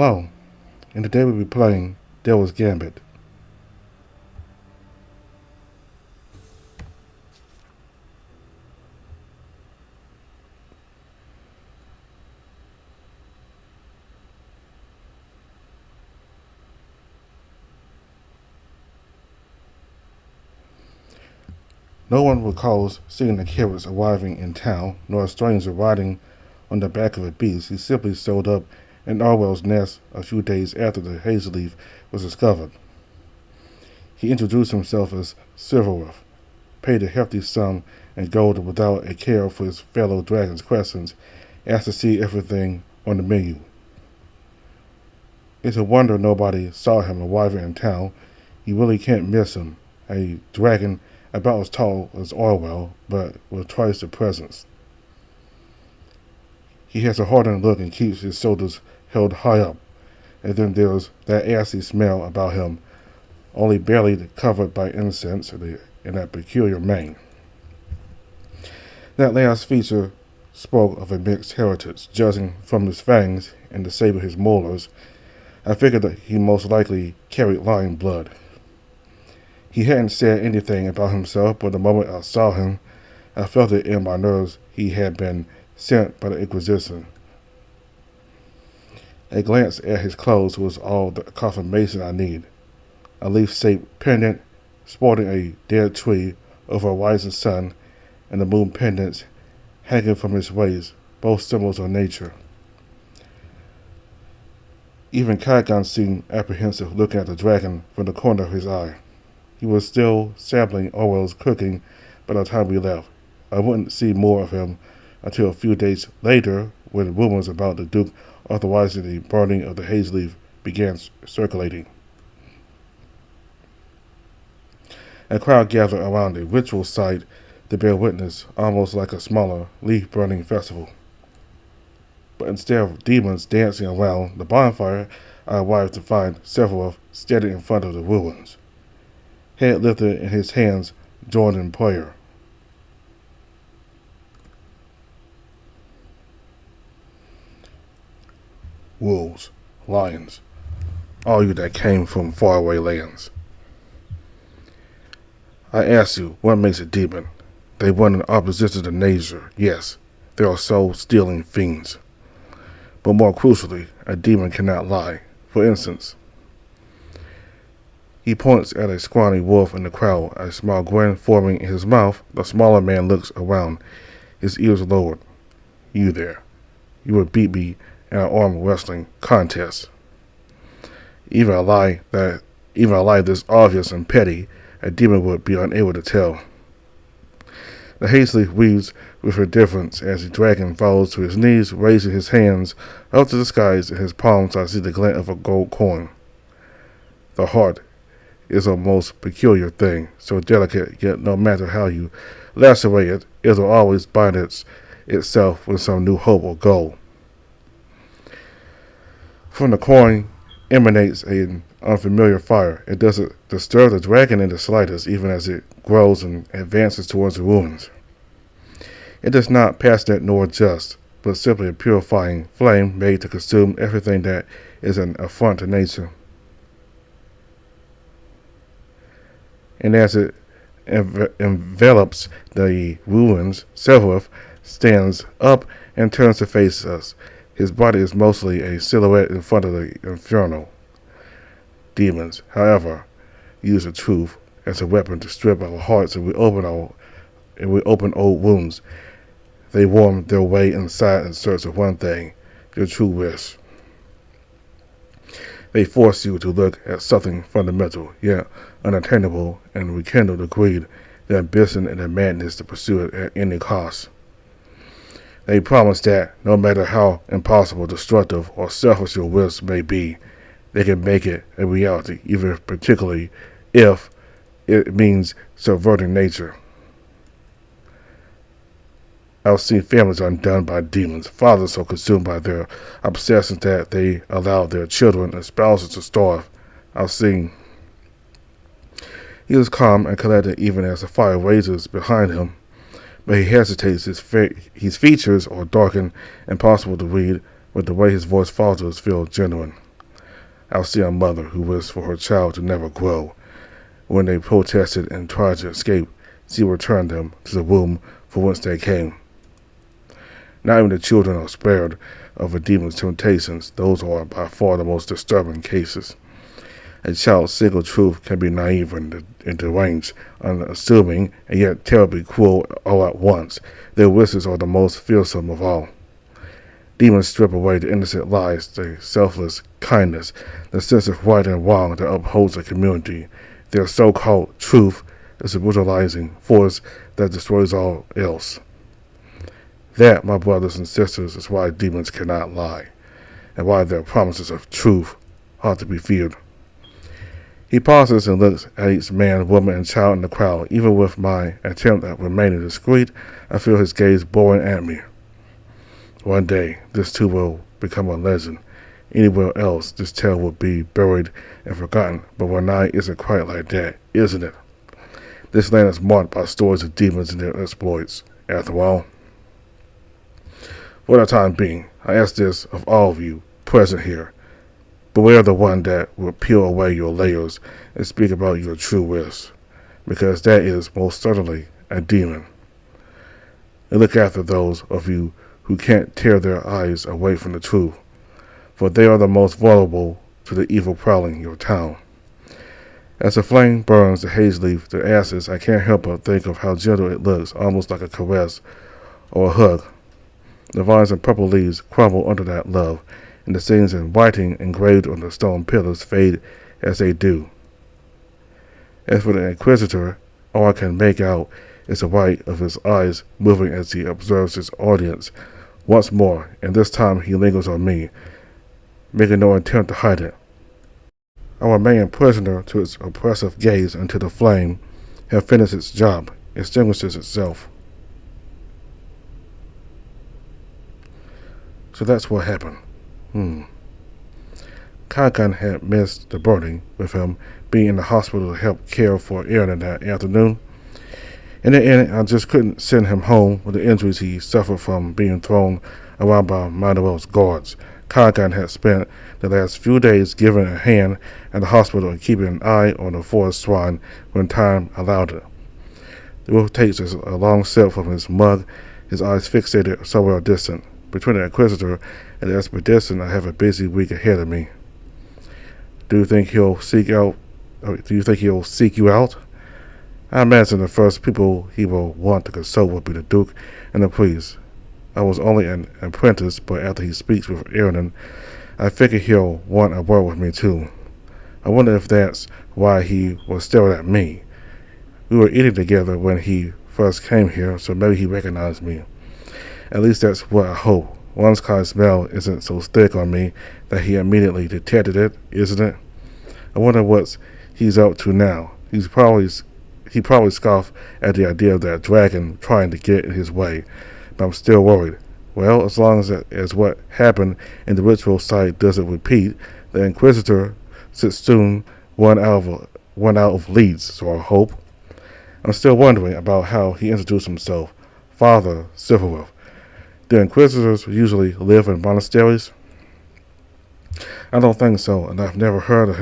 Hello, and today we'll be playing Devil's Gambit. No one recalls seeing the carrots arriving in town, nor a stranger riding on the back of a beast. He simply showed up in Orwell's nest a few days after the hazel leaf was discovered. He introduced himself as Silvareth, paid a hefty sum in gold without a care for his fellow dragon's questions, asked to see everything on the menu. It's a wonder nobody saw him arriving in town. You really can't miss him. A dragon about as tall as Orwell, but with twice the presence. He has a hardened look and keeps his shoulders held high up. And then there's that assy smell about him, only barely covered by incense and that peculiar mane. That last feature spoke of a mixed heritage, judging from his fangs and the shape of his molars. I figured that he most likely carried lion blood. He hadn't said anything about himself, but the moment I saw him, I felt it in my nerves he had been sent by the Inquisition. A glance at his clothes was all the confirmation I need. A leaf-shaped pendant sporting a dead tree over a rising sun, and the moon pendants hanging from his waist, both symbols of nature. Even Kaigon seemed apprehensive, looking at the dragon from the corner of his eye. He was still sampling Orwell's cooking by the time we left. I wouldn't see more of him until a few days later, when rumors about the Duke authorizing the burning of the hazel leaf began circulating. A crowd gathered around a ritual site to bear witness, almost like a smaller leaf-burning festival. But instead of demons dancing around the bonfire, I arrived to find Silvareth standing in front of the ruins, head lifted and his hands joined in prayer. Wolves, lions, all you that came from faraway lands. I ask you, what makes a demon? They run in opposition to nature, yes, they are soul-stealing fiends. But more crucially, a demon cannot lie. For instance, he points at a scrawny wolf in the crowd, a small grin forming in his mouth. The smaller man looks around, his ears lowered. You there. You would beat me in an arm wrestling contest. Even a lie this obvious and petty, a demon would be unable to tell. The hazel leaf weaves with indifference as the dragon falls to his knees, raising his hands up to the skies. In his palms I see the glint of a gold coin. The heart is a most peculiar thing, so delicate, yet no matter how you lacerate it, it will always bind itself with some new hope or goal. From the coin emanates an unfamiliar fire. It doesn't disturb the dragon in the slightest, even as it grows and advances towards the ruins. It is not passionate nor just, but simply a purifying flame made to consume everything that is an affront to nature. And as it envelops the ruins, Silvareth stands up and turns to face us. His body is mostly a silhouette in front of the inferno. Demons, however, use the truth as a weapon to strip our hearts and we open old wounds. They worm their way inside in search of one thing, their true wish. They force you to look at something fundamental, yet unattainable, and rekindle the greed, the ambition, and the madness to pursue it at any cost. They promise that, no matter how impossible, destructive, or selfish your wish may be, they can make it a reality, even particularly if it means subverting nature. I've seen families undone by demons, fathers so consumed by their obsessions that they allow their children and spouses to starve. I've seen. He is calm and collected even as the fire rages behind him, but he hesitates. His features are darkened, impossible to read, but the way his voice falters feels genuine. I'll see a mother who wished for her child to never grow. When they protested and tried to escape, she returned them to the womb from whence they came. Not even the children are spared of a demon's temptations. Those are by far the most disturbing cases. A child's single truth can be naive and deranged, unassuming, and yet terribly cruel all at once. Their wishes are the most fearsome of all. Demons strip away the innocent lies, the selfless kindness, the sense of right and wrong that upholds a community. Their so-called truth is a brutalizing force that destroys all else. That, my brothers and sisters, is why demons cannot lie, and why their promises of truth ought to be feared. He pauses and looks at each man, woman, and child in the crowd. Even with my attempt at remaining discreet, I feel his gaze boring at me. One day, this too will become a legend. Anywhere else, this tale will be buried and forgotten, but Wanai isn't quite like that, isn't it? This land is marked by stories of demons and their exploits. After all, for the time being, I ask this of all of you present here. Beware the one that will peel away your layers and speak about your true wish, because that is most certainly a demon. And look after those of you who can't tear their eyes away from the truth, for they are the most vulnerable to the evil prowling your town. As the flame burns the haze leaf to ashes, I can't help but think of how gentle it looks, almost like a caress or a hug. The vines and purple leaves crumble under that love, and the scenes in writing engraved on the stone pillars fade as they do. As for the inquisitor, all I can make out is the white of his eyes moving as he observes his audience once more, and this time he lingers on me, making no attempt to hide it. I remain a prisoner to its oppressive gaze until the flame has finished its job, extinguishes itself. So that's what happened. Kagan had missed the burning, with him being in the hospital to help care for Aaron that afternoon. In the end, I just couldn't send him home with the injuries he suffered from being thrown around by Manuel's guards. Kagan had spent the last few days giving a hand at the hospital and keeping an eye on the forest swine when time allowed it. The wolf takes a long sip from his mug, his eyes fixated somewhere distant. Between the inquisitor and the expedition, I have a busy week ahead of me. Do you think he'll seek you out? I imagine the first people he will want to consult will be the Duke and the priest. I was only an apprentice, but after he speaks with Aaron, I figure he'll want a word with me too. I wonder if that's why he was staring at me. We were eating together when he first came here, so maybe he recognized me. At least that's what I hope. One's kind of smell isn't so thick on me that he immediately detected it, isn't it? I wonder what he's up to now. He probably scoffed at the idea of that dragon trying to get in his way, but I'm still worried. Well, as long as what happened in the ritual site doesn't repeat, the Inquisitor should soon run out of leads, so I hope. I'm still wondering about how he introduced himself. Father Silvareth. Do Inquisitors usually live in monasteries? I don't think so, and I've never heard of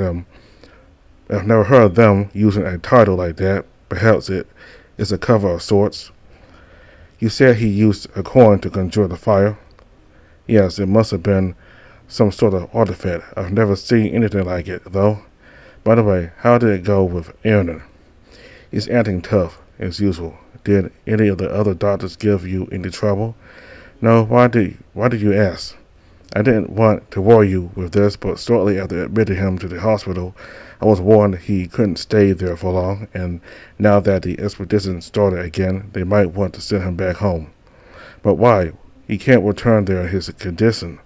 them using a title like that. Perhaps it is a cover of sorts. You said he used a coin to conjure the fire. Yes, it must have been some sort of artifact. I've never seen anything like it, though. By the way, how did it go with Aaron? He's acting tough, as usual. Did any of the other doctors give you any trouble? No, why did you ask? I didn't want to worry you with this, but shortly after admitting him to the hospital, I was warned he couldn't stay there for long, and now that the expedition started again, they might want to send him back home. But why? He can't return there in his condition.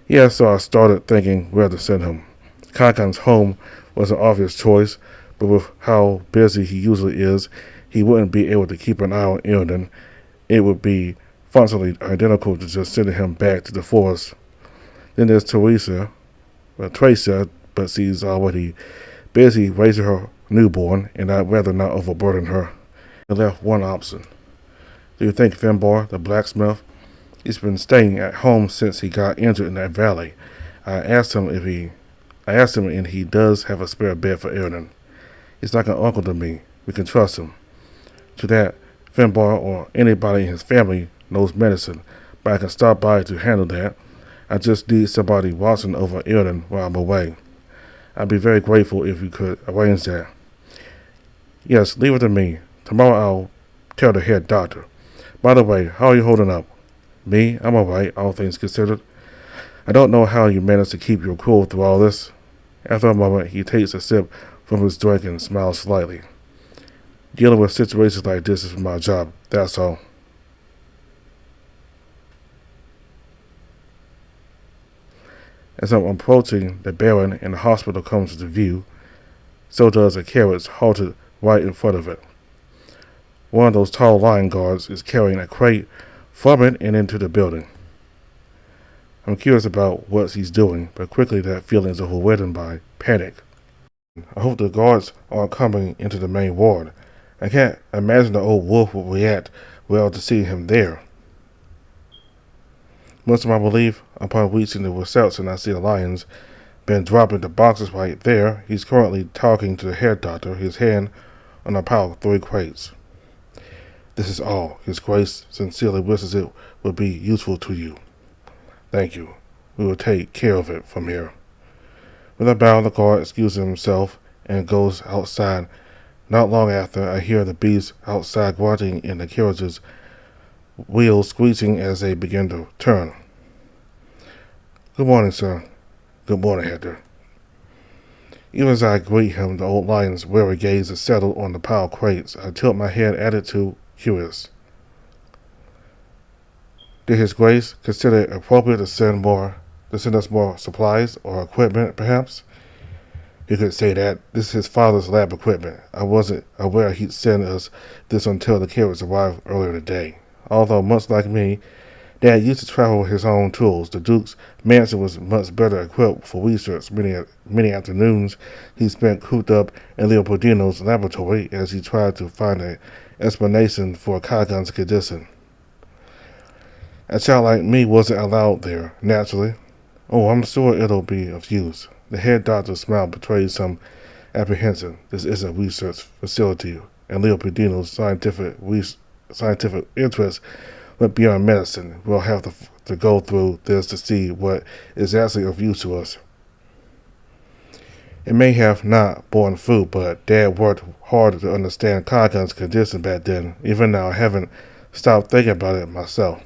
Yeah, so I started thinking where to send him. Kakan's home was an obvious choice, but with how busy he usually is, he wouldn't be able to keep an eye on Aaron. It would be functionally identical to just sending him back to the forest. Then there's Tracer, but she's already busy raising her newborn, and I'd rather not overburden her. I left one option. Do you think Finbar, the blacksmith? He's been staying at home since he got injured in that valley. I asked him if he I asked him, and he does have a spare bed for Erden. He's like an uncle to me. We can trust him. To that, Finbar or anybody in his family knows medicine, but I can stop by to handle that. I just need somebody watching over Erden while I'm away. I'd be very grateful if you could arrange that. Yes, leave it to me. Tomorrow I'll tell the head doctor. By the way, how are you holding up? Me? I'm alright, all things considered. I don't know how you managed to keep your cool through all this. After a moment, he takes a sip from his drink and smiles slightly. Dealing with situations like this is my job, that's all. As I'm approaching the Baron and the hospital comes into view, so does a carriage halted right in front of it. One of those tall lion guards is carrying a crate from it and into the building. I'm curious about what he's doing, but quickly that feeling is overridden by panic. I hope the guards aren't coming into the main ward. I can't imagine the old wolf would react well to seeing him there. Much to my relief, upon reaching the reception, I see the lion's been dropping the boxes right there. He's currently talking to the head doctor, his hand on a pile of 3 crates. This is all. His Grace sincerely wishes it would be useful to you. Thank you. We will take care of it from here. With a bow, the guard excuses himself and goes outside. Not long after, I hear the beasts outside grunting and the carriage's wheels squeezing as they begin to turn. Good morning, sir. Good morning, Hector. Even as I greet him, the old lion's wary gaze is settled on the pile of crates. I tilt my head at it too, curious. Did His Grace consider it appropriate to send us more supplies or equipment, perhaps? You could say that. This is his father's lab equipment. I wasn't aware he'd send us this until the carriage arrived earlier today. Although, much like me, Dad used to travel with his own tools. The Duke's mansion was much better equipped for research. Many afternoons he spent cooped up in Leopoldino's laboratory as he tried to find an explanation for Kagan's condition. A child like me wasn't allowed there, naturally. Oh, I'm sure it'll be of use. The head doctor's smile betrays some apprehension. This isn't a research facility, and Leopoldino's scientific interest went beyond medicine. We'll have to go through this to see what is actually of use to us. It may have not borne fruit, but Dad worked hard to understand Kagan's condition back then. Even now, I haven't stopped thinking about it myself.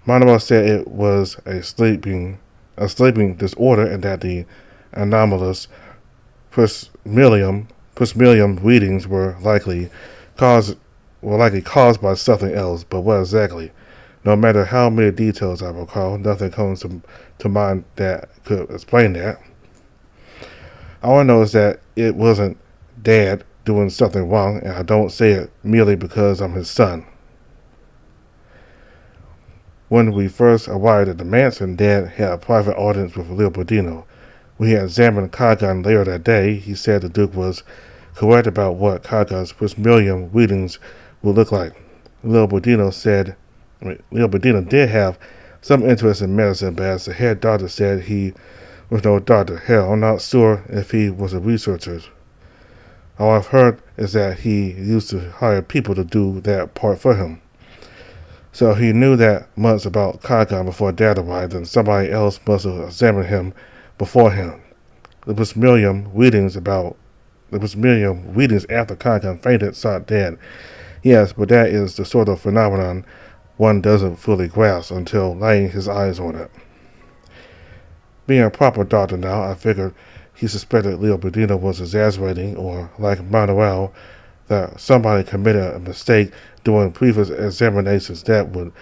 Manuel said it was a sleeping disorder and that the anomalous prismalium readings were likely caused by something else, but what exactly? No matter how many details I recall, nothing comes to mind that could explain that. All I know is that it wasn't Dad doing something wrong, and I don't say it merely because I'm his son. When we first arrived at the mansion, Dad had a private audience with Leopoldino. When he examined Kagan later that day, he said the Duke was correct about what Kagan's prismalium readings would look like. Leopoldino did have some interest in medicine, but as the head doctor said, he was no doctor. Hell, I'm not sure if he was a researcher. All I've heard is that he used to hire people to do that part for him. So he knew that much about Kagan before Dad arrived, and somebody else must have examined him beforehand. The prismalium readings after Kagan fainted sought Dad. Yes, but that is the sort of phenomenon one doesn't fully grasp until laying his eyes on it. Being a proper doctor now, I figured he suspected Leopoldino was exaggerating, or, like Manuel, that somebody committed a mistake during previous examinations. That would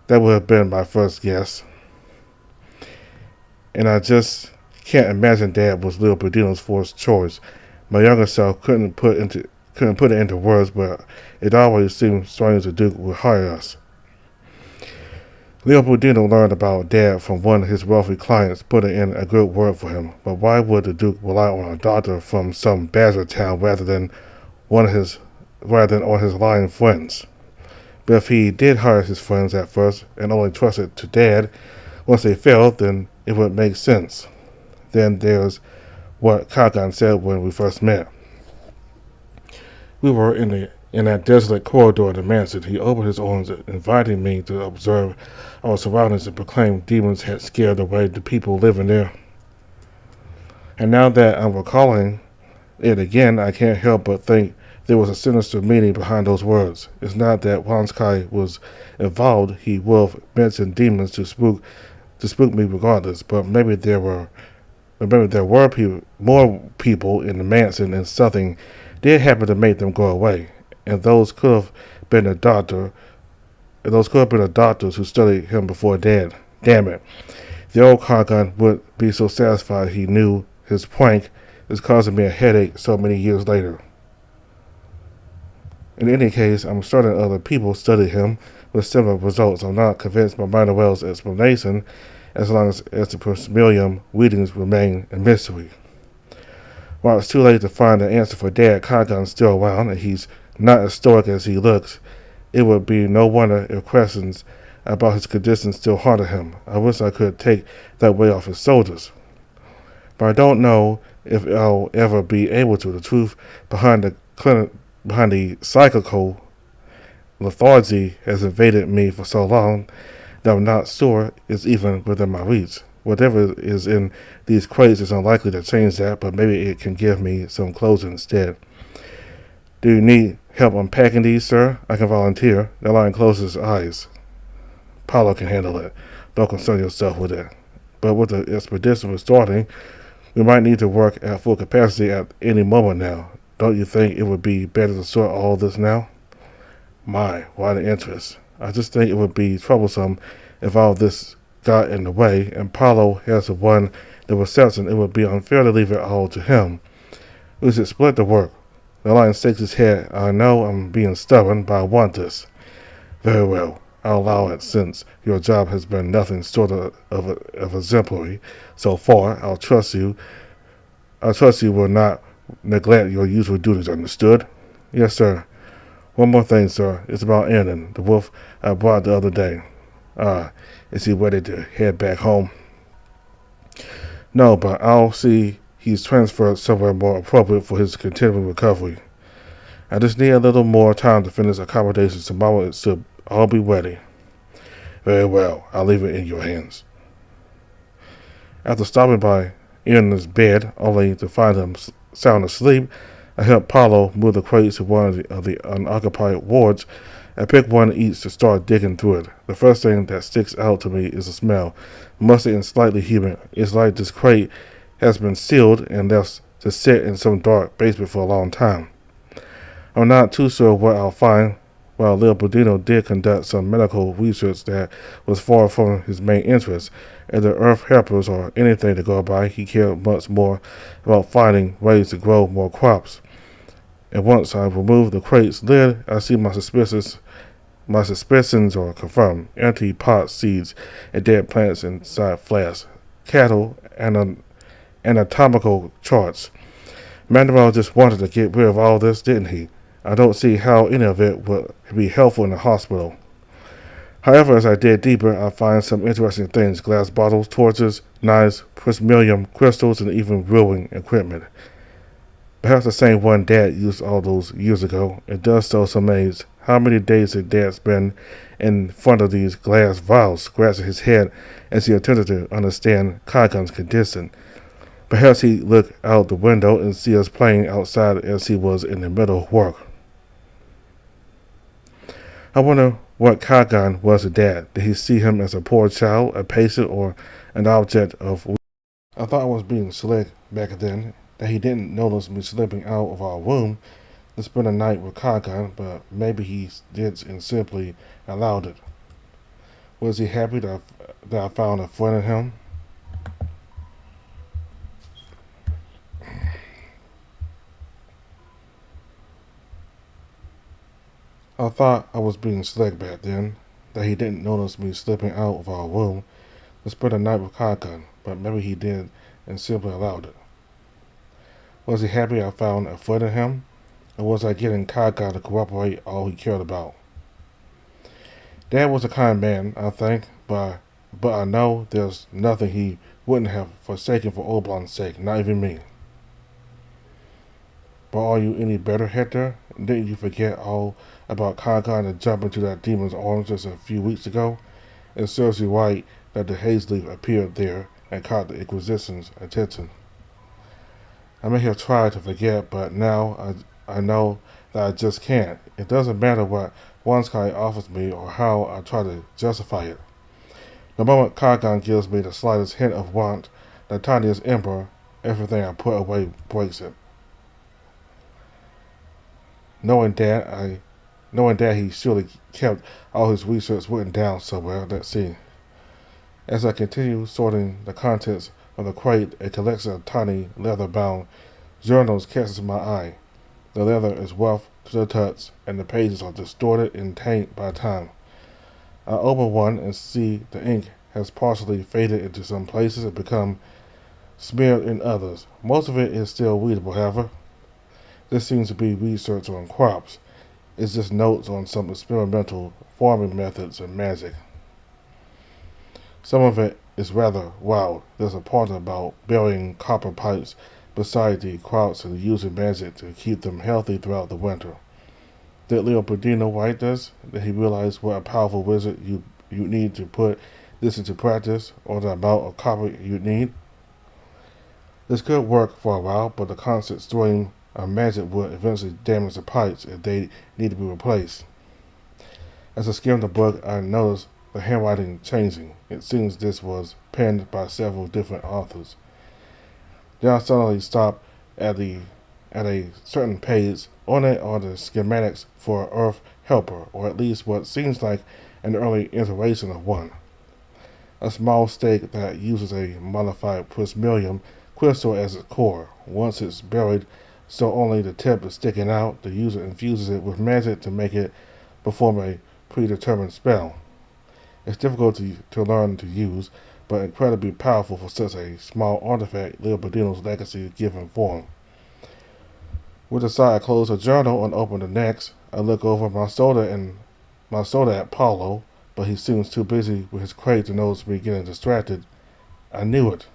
have been my first guess. And I just can't imagine Dad was Leopoldino's first choice. My younger self couldn't put it into words, but it always seemed strange the Duke would hire us. Leopoldino learned about Dad from one of his wealthy clients putting in a good word for him. But why would the Duke rely on a doctor from some badger town rather than on his lying friends? But if he did hire his friends at first and only trusted to Dad once they failed, then it would make sense. Then there's what Kagan said when we first met. We were in that desolate corridor of the mansion. He opened his arms, inviting me to observe our surroundings and proclaimed demons had scared away the people living there. And now that I'm recalling it again, I can't help but think there was a sinister meaning behind those words. It's not that Wanskai was involved. He would have mentioned demons to spook me regardless, but maybe there were more people in the mansion, and something did happen to make them go away. And those could have been the doctor. And those could have been the doctors who studied him before Dad. Damn it! The old Kagan would be so satisfied he knew his prank is causing me a headache so many years later. In any case, I'm certain other people studied him with similar results. I'm not convinced by Manuel's explanation as long as the Persmilium readings remain a mystery. While it's too late to find an answer for Dad, Kagan's still around, and he's not as stoic as he looks. It would be no wonder if questions about his condition still haunted him. I wish I could take that weight off his shoulders. But I don't know if I'll ever be able to. The truth behind the psychical lethargy has invaded me for so long that I'm not sure it's even within my reach. Whatever is in these crates is unlikely to change that, but maybe it can give me some closure instead. Do you need help unpacking these, sir? I can volunteer. The lion closes his eyes. Paulo can handle it. Don't concern yourself with it. But with the expedition starting, we might need to work at full capacity at any moment now. Don't you think it would be better to sort all this now? My, why the interest? I just think it would be troublesome if all this got in the way, and Paulo has the one the reception. It would be unfair to leave it all to him. We should split the work. The lion shakes his head. I know I'm being stubborn, but I want this. Very well. I'll allow it, since your job has been nothing short of exemplary so far. I trust you will not neglect your usual duties, understood? Yes, sir. One more thing, sir. It's about Aaron, the wolf I brought the other day. Is he ready to head back home? No, but I'll see he's transferred somewhere more appropriate for his continuing recovery. I just need a little more time to finish accommodations. Tomorrow it should all be ready. Very well. I'll leave it in your hands. After stopping by Aaron's bed, only to find him sound asleep, I helped Paulo move the crates to one of the unoccupied wards. I picked one each to start digging through it. The first thing that sticks out to me is the smell. Musty and slightly humid. It's like this crate has been sealed and left to sit in some dark basement for a long time. I'm not too sure what I'll find. While Leopoldino did conduct some medical research that was far from his main interest, and the earth helpers or anything to go by, he cared much more about finding ways to grow more crops. And once I remove the crate's lid, I see my suspicions are confirmed. Empty pot seeds and dead plants inside flasks, cattle, and anatomical charts. Manuel just wanted to get rid of all this, didn't he? I don't see how any of it would be helpful in the hospital. However, as I dig deeper, I find some interesting things. Glass bottles, torches, knives, prismalium crystals, and even brewing equipment. Perhaps the same one Dad used all those years ago. It does so some age. How many days did Dad spend in front of these glass vials, scratching his head as he attempted to understand Kagan's condition? Perhaps he looked out the window and see us playing outside as he was in the middle of work. I wonder what Kagan was to Dad. Did he see him as a poor child, a patient, or an object of... I thought I was being slick back then, that he didn't notice me slipping out of our room to spend a night with Kagan, but maybe he did and simply allowed it. Was he happy that I found a friend in him? I thought I was being slick back then, that he didn't notice me slipping out of our room to spend a night with Kagan, but maybe he did and simply allowed it. Was he happy I found a friend in him, or was I getting Kagan to cooperate all he cared about? Dad was a kind man, I think, but but I know there's nothing he wouldn't have forsaken for Oblong's sake, not even me. But are you any better, Hector? Didn't you forget all about Congon and jump into that demon's arms just a few weeks ago? It serves you right that the haze leaf appeared there and caught the Inquisition's attention. I may have tried to forget, but now I know that I just can't. It doesn't matter what one sky offers me or how I try to justify it. The moment Congon gives me the slightest hint of want, the tiniest ember, everything I put away breaks it. Knowing that he surely kept all his research written down somewhere. Let's see. As I continue sorting the contents of the crate, a collection of tiny leather-bound journals catches my eye. The leather is rough to the touch, and the pages are distorted and tainted by time. I open one and see the ink has partially faded into some places and become smeared in others. Most of it is still readable, however. This seems to be research on crops. It's just notes on some experimental farming methods and magic. Some of it is rather wild. There's a part about burying copper pipes beside the crops and using magic to keep them healthy throughout the winter. Did Leopoldino write this? Did he realize what a powerful wizard you need to put this into practice, or the amount of copper you need? This could work for a while, but the constant stream of magic would eventually damage the pipes if they need to be replaced. As I skimmed the book, I noticed the handwriting changing. It seems this was penned by several different authors. Then I suddenly stopped at a certain page. On it are the schematics for an Earth helper, or at least what seems like an early iteration of one. A small stake that uses a modified prismalium crystal as its core. Once it's buried, so only the tip is sticking out, the user infuses it with magic to make it perform a predetermined spell. It's difficult to learn to use, but incredibly powerful for such a small artifact Leopoldino's legacy given form. With a sigh, I close the journal and open the next. I look over my soda at Paulo, but he seems too busy with his crate to notice me getting distracted. I knew it.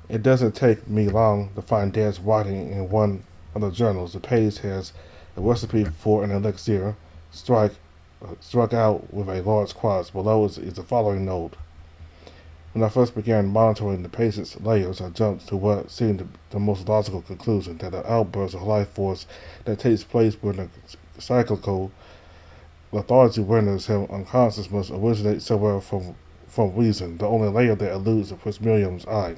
It doesn't take me long to find Dad's writing in one of the journals. The page has a recipe for an elixir, struck out with a large cross. Below is the following note. When I first began monitoring the patient's layers, I jumped to what seemed the most logical conclusion, that the outburst of life force that takes place when the cyclical lethargy renders him unconscious must originate somewhere from reason, the only layer that eludes the prismalium's eye.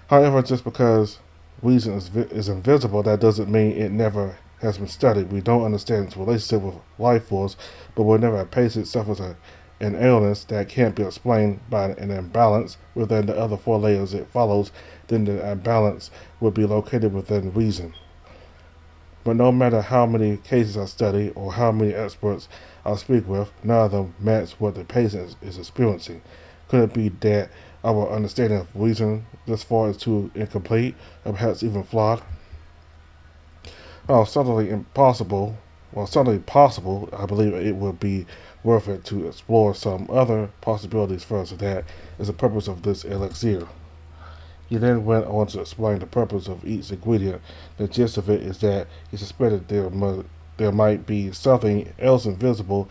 However, just because reason is invisible, that doesn't mean it never has been studied. We don't understand its relationship with life force, but whenever a patient suffers an illness that can't be explained by an imbalance within the other four layers it follows, then the imbalance would be located within reason. But no matter how many cases I study or how many experts I speak with, none of them match what the patient is experiencing. Could it be that our understanding of reason thus far is too incomplete, or perhaps even flawed? Certainly possible, I believe it would be worth it to explore some other possibilities first. That is the purpose of this elixir. He then went on to explain the purpose of each ingredient. The gist of it is that he suspected there might be something else invisible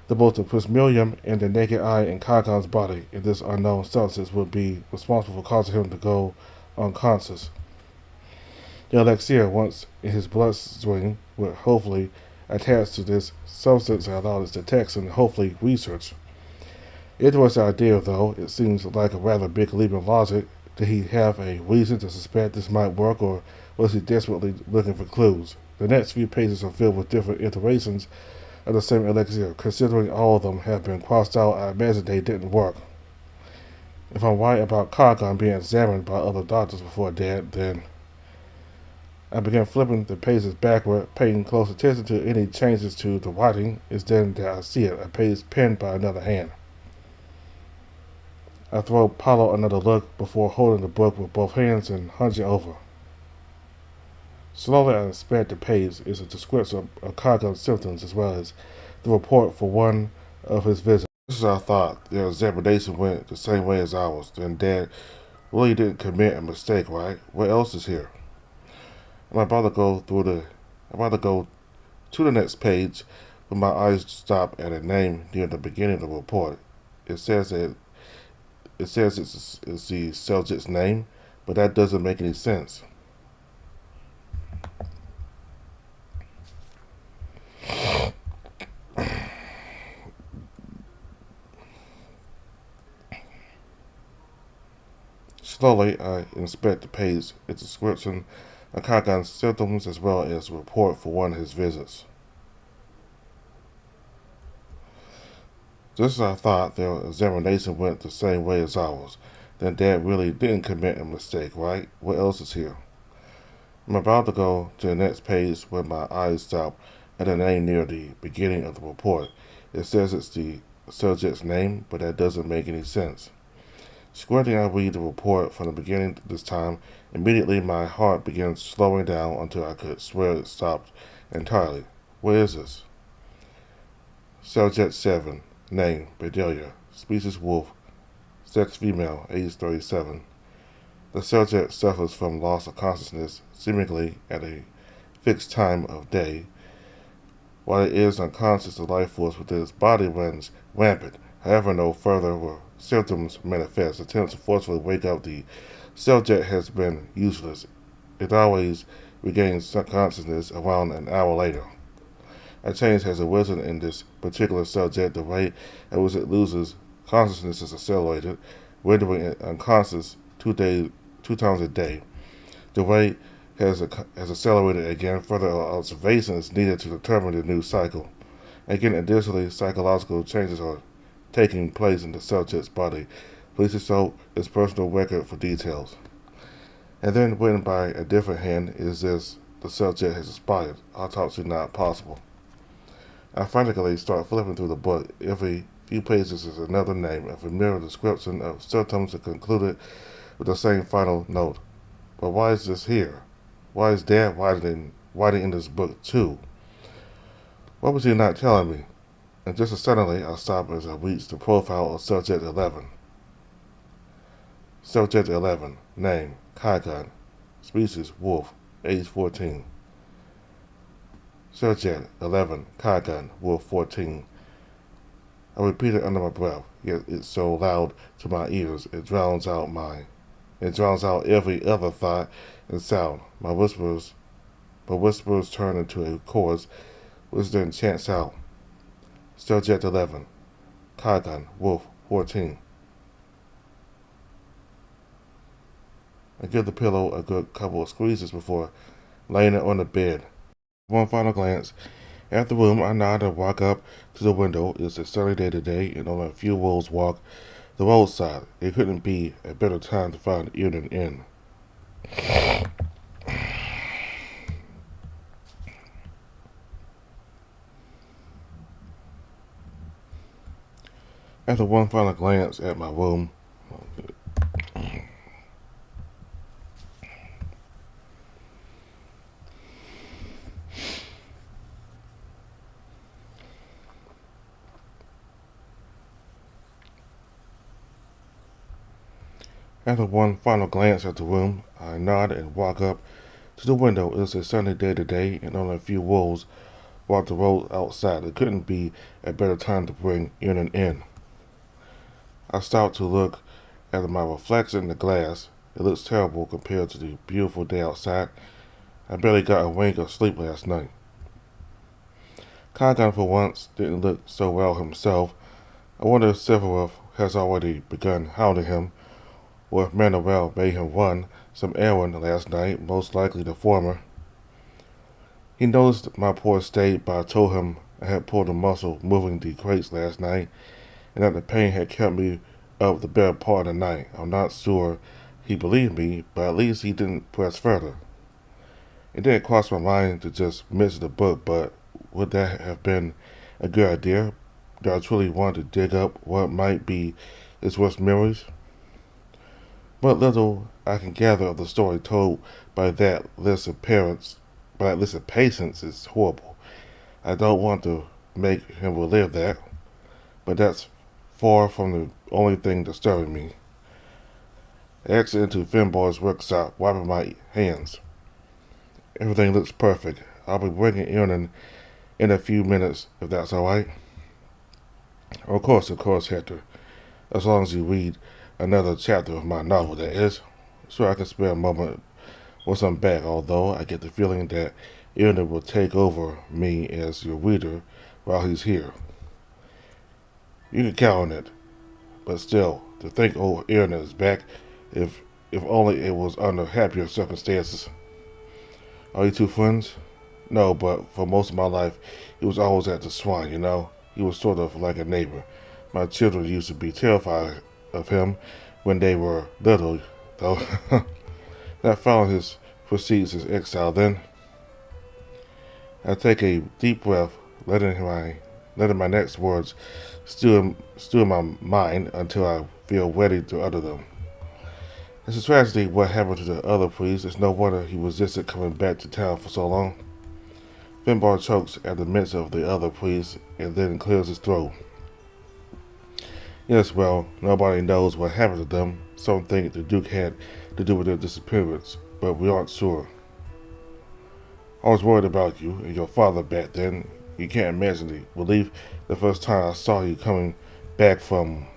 to both the prismalium and the naked eye in Kagon's body, and this unknown substance would be responsible for causing him to go unconscious. The elixir, once in his bloodstream, would hopefully attach to this substance and allow its detection and hopefully research. Interesting idea, though. It seems like a rather big leap in logic. Did he have a reason to suspect this might work, or was he desperately looking for clues? The next few pages are filled with different iterations of the same elixir. Considering all of them have been crossed out, I imagine they didn't work. If I'm right about Kagon being examined by other doctors before Dad, then I began flipping the pages backward, paying close attention to any changes to the writing. It's then that I see it, a page penned by another hand. I throw Paulo another look before holding the book with both hands and hunching over. Slowly I inspect the page. It's a description of Kagon's symptoms as well as the report for one of his visits. This is I thought. Their examination went the same way as ours. Then Dad really didn't commit a mistake, right? What else is here? I'm about to go through the. I'm about to go to the next page, but my eyes stop at a name near the beginning of the report. It says that it's the subject's name, but that doesn't make any sense. Slowly, I inspect the page. Its description of Kagan's symptoms as well as a report for one of his visits. Just as I thought, their examination went the same way as ours. Then Dad really didn't commit a mistake, right? What else is here? I'm about to go to the next page where my eyes stop at a name near the beginning of the report. It says it's the subject's name, but that doesn't make any sense. Squinting, I read the report from the beginning this time. Immediately, my heart began slowing down until I could swear it stopped entirely. What is this? Subject 7. Name, Bedelia. Species wolf. Sex female, age 37. The subject suffers from loss of consciousness, seemingly at a fixed time of day. While it is unconscious, the life force within its body runs rampant. However, no further symptoms manifest. Attempts to forcefully wake up the subject has been useless. It always regains consciousness around an hour later. A change has arisen in this particular subject. The rate at which it loses consciousness is accelerated, rendering it unconscious 2 times a day. The rate has accelerated again. Further observation is needed to determine the new cycle. Again, additionally, psychological changes are taking place in the subject's body. Please consult its personal record for details. And then, written by a different hand, is this: the subject has expired. Autopsy not possible. I frantically start flipping through the book. Every few pages is another name, a familiar description of symptoms that concluded with the same final note. But why is this here? Why is Dad writing in this book too? What was he not telling me? And just as suddenly, I stop as I reach the profile of Subject 11. Subject 11. Name, Kagan. Species, wolf. Age 14. Subject 11. Kagan. Wolf 14. I repeat it under my breath, yet it's so loud to my ears it drowns out every other thought and sound. My whispers turn into a chorus, which then chants out. Subject 11. Kagan. Wolf 14. I give the pillow a good couple of squeezes before laying it on the bed. One final glance at the room, I nod and walk up to the window. It's a sunny day today, and only a few wolves walk the roadside. It couldn't be a better time to find evening in. After one final glance at my room, I nod and walk up to the window. It's a sunny day today, and only a few wolves walk the road outside. It couldn't be a better time to bring evening in. I stop to look at my reflection in the glass. It looks terrible compared to the beautiful day outside. I barely got a wink of sleep last night. Kagan, for once, didn't look so well himself. I wonder if Silvareth has already begun hounding him, or if Manuel made him run some errand last night, most likely the former. He noticed my poor state, but I told him I had pulled a muscle moving the crates last night, and that the pain had kept me up the better part of the night. I'm not sure he believed me, but at least he didn't press further. It didn't cross my mind to just mention the book, but would that have been a good idea? Do I truly want to dig up what might be his worst memories? What little I can gather of the story told by that list of patients is horrible. I don't want to make him relive that, but that's far from the only thing disturbing me. I exit into Finbar's workshop, wiping my hands. Everything looks perfect. I'll be bringing Aaron in a few minutes, if that's all right. Of course, Hector. As long as you read another chapter of my novel, that is. So I can spare a moment once I'm back, although I get the feeling that Aaron will take over me as your reader while he's here. You can count on it. But still, to think old Aaron is back, if only it was under happier circumstances. Are you two friends? No, but for most of my life, he was always at the Swan, you know? He was sort of like a neighbor. My children used to be terrified of him when they were little, though. Not following his proceeds as exile then. I take a deep breath, letting my next words stew in my mind until I feel ready to utter them. It's a tragedy what happened to the other priest. It's no wonder he resisted coming back to town for so long. Finbar chokes at the mention of the other priest and then clears his throat. Yes, well, nobody knows what happened to them. Some think the Duke had to do with their disappearance, but we aren't sure. I was worried about you and your father back then. You can't imagine the relief the first time I saw you coming back from...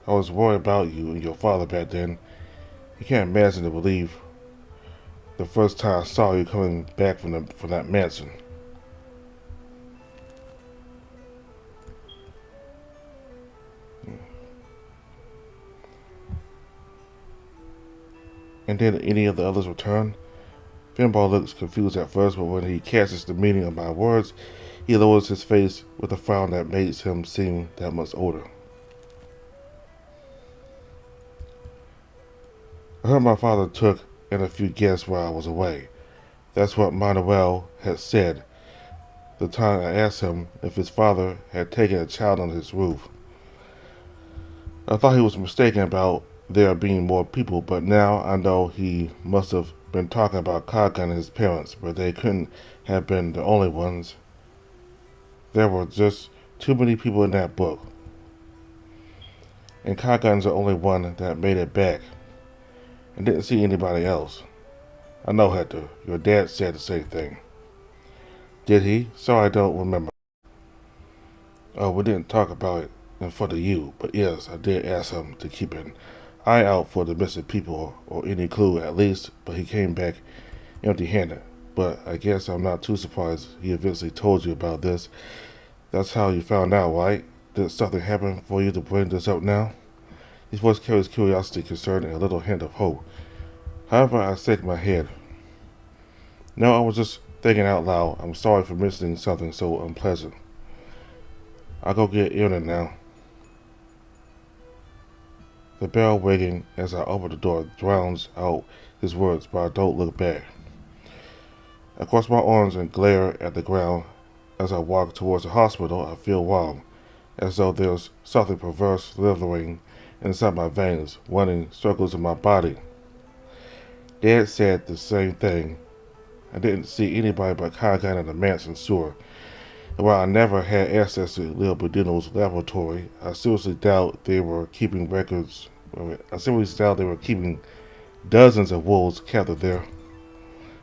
I was worried about you and your father back then. You can't imagine the relief the first time I saw you coming back from that mansion. And did any of the others return? Finbar looks confused at first, but when he catches the meaning of my words, he lowers his face with a frown that makes him seem that much older. I heard my father took in a few guests while I was away. That's what Manuel had said the time I asked him if his father had taken a child under his roof. I thought he was mistaken about there being more people, but now I know he must have been talking about Kagan and his parents, but they couldn't have been the only ones. There were just too many people in that book. And Kagan's the only one that made it back. And didn't see anybody else. I know, Hector. Your dad said the same thing. Did he? Sorry, I don't remember. Oh, we didn't talk about it in front of you, but yes, I did ask him to keep an eye out for the missing people or any clue at least, but he came back empty-handed. But I guess I'm not too surprised he eventually told you about this. That's how you found out, right? Did something happen for you to bring this up now? His voice carries curiosity, concern, and a little hint of hope. However, I shake my head. No, I was just thinking out loud. I'm sorry for mentioning something so unpleasant. I'll go get Aaron now. The bell ringing as I open the door drowns out his words, but I don't look back. I cross my arms and glare at the ground. As I walk towards the hospital, I feel wrong, as though there's something perverse slithering inside my veins, running circles in my body. Dad said the same thing. I didn't see anybody but Kagan in the mansion sewer. And while I never had access to Lil Budino's laboratory, I seriously doubt they were keeping records. I seriously doubt they were keeping dozens of wolves captured there.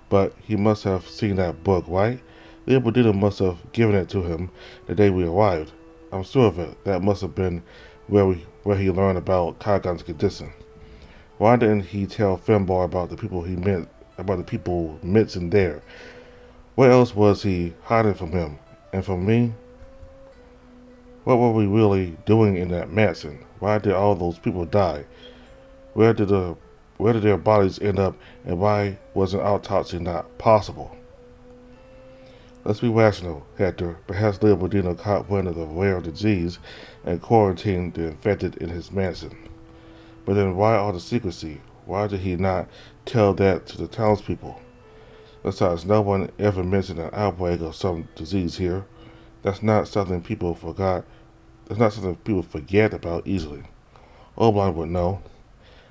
But he must have seen that book, right? Lil Budino must have given it to him the day we arrived. I'm sure of it. That must have been where he learned about Kagan's condition. Why didn't he tell Finbar about the people mentioned there? What else was he hiding from him? And from me? What were we really doing in that mansion? Why did all those people die? Where did their bodies end up, and why was an autopsy not possible? Let's be rational, Hector. Perhaps Lil Budino caught wind of the rare disease and quarantined the infected in his mansion. But then why all the secrecy? Why did he not tell that to the townspeople? Besides, no one ever mentioned an outbreak of some disease here. That's not something people forgot. That's not something people forget about easily. Oblong would know.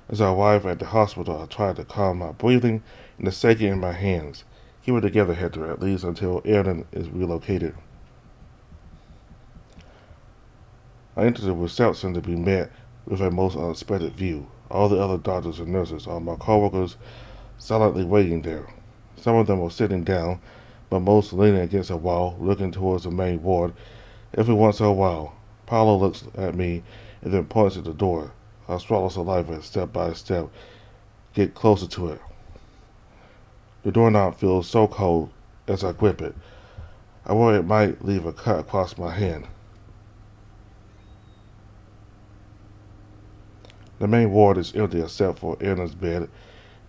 As I arrived at the hospital, I tried to calm my breathing and the shaking in my hands. Keep it together, Hector, at least until Erden is relocated. I entered the reception to be met with a most unexpected view. All the other doctors and nurses, all my co-workers, silently waiting there. Some of them were sitting down, but most leaning against a wall, looking towards the main ward. Every once in a while, Paolo looks at me and then points at the door. I swallow saliva step by step, get closer to it. The doorknob feels so cold as I grip it. I worry it might leave a cut across my hand. The main ward is empty except for Erna's bed.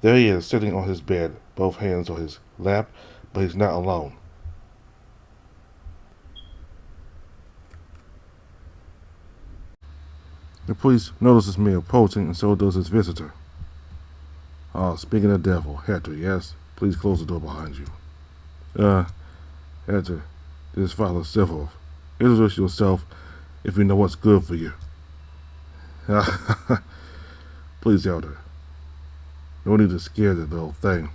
There he is, sitting on his bed, both hands on his lap, but he's not alone. The priest notices me approaching, and so does his visitor. Speaking of the devil, Hector, yes? Please close the door behind you. Hector, this is Father Silvareth. Introduce yourself if you know what's good for you. Please, Elder. No need to scare the little thing.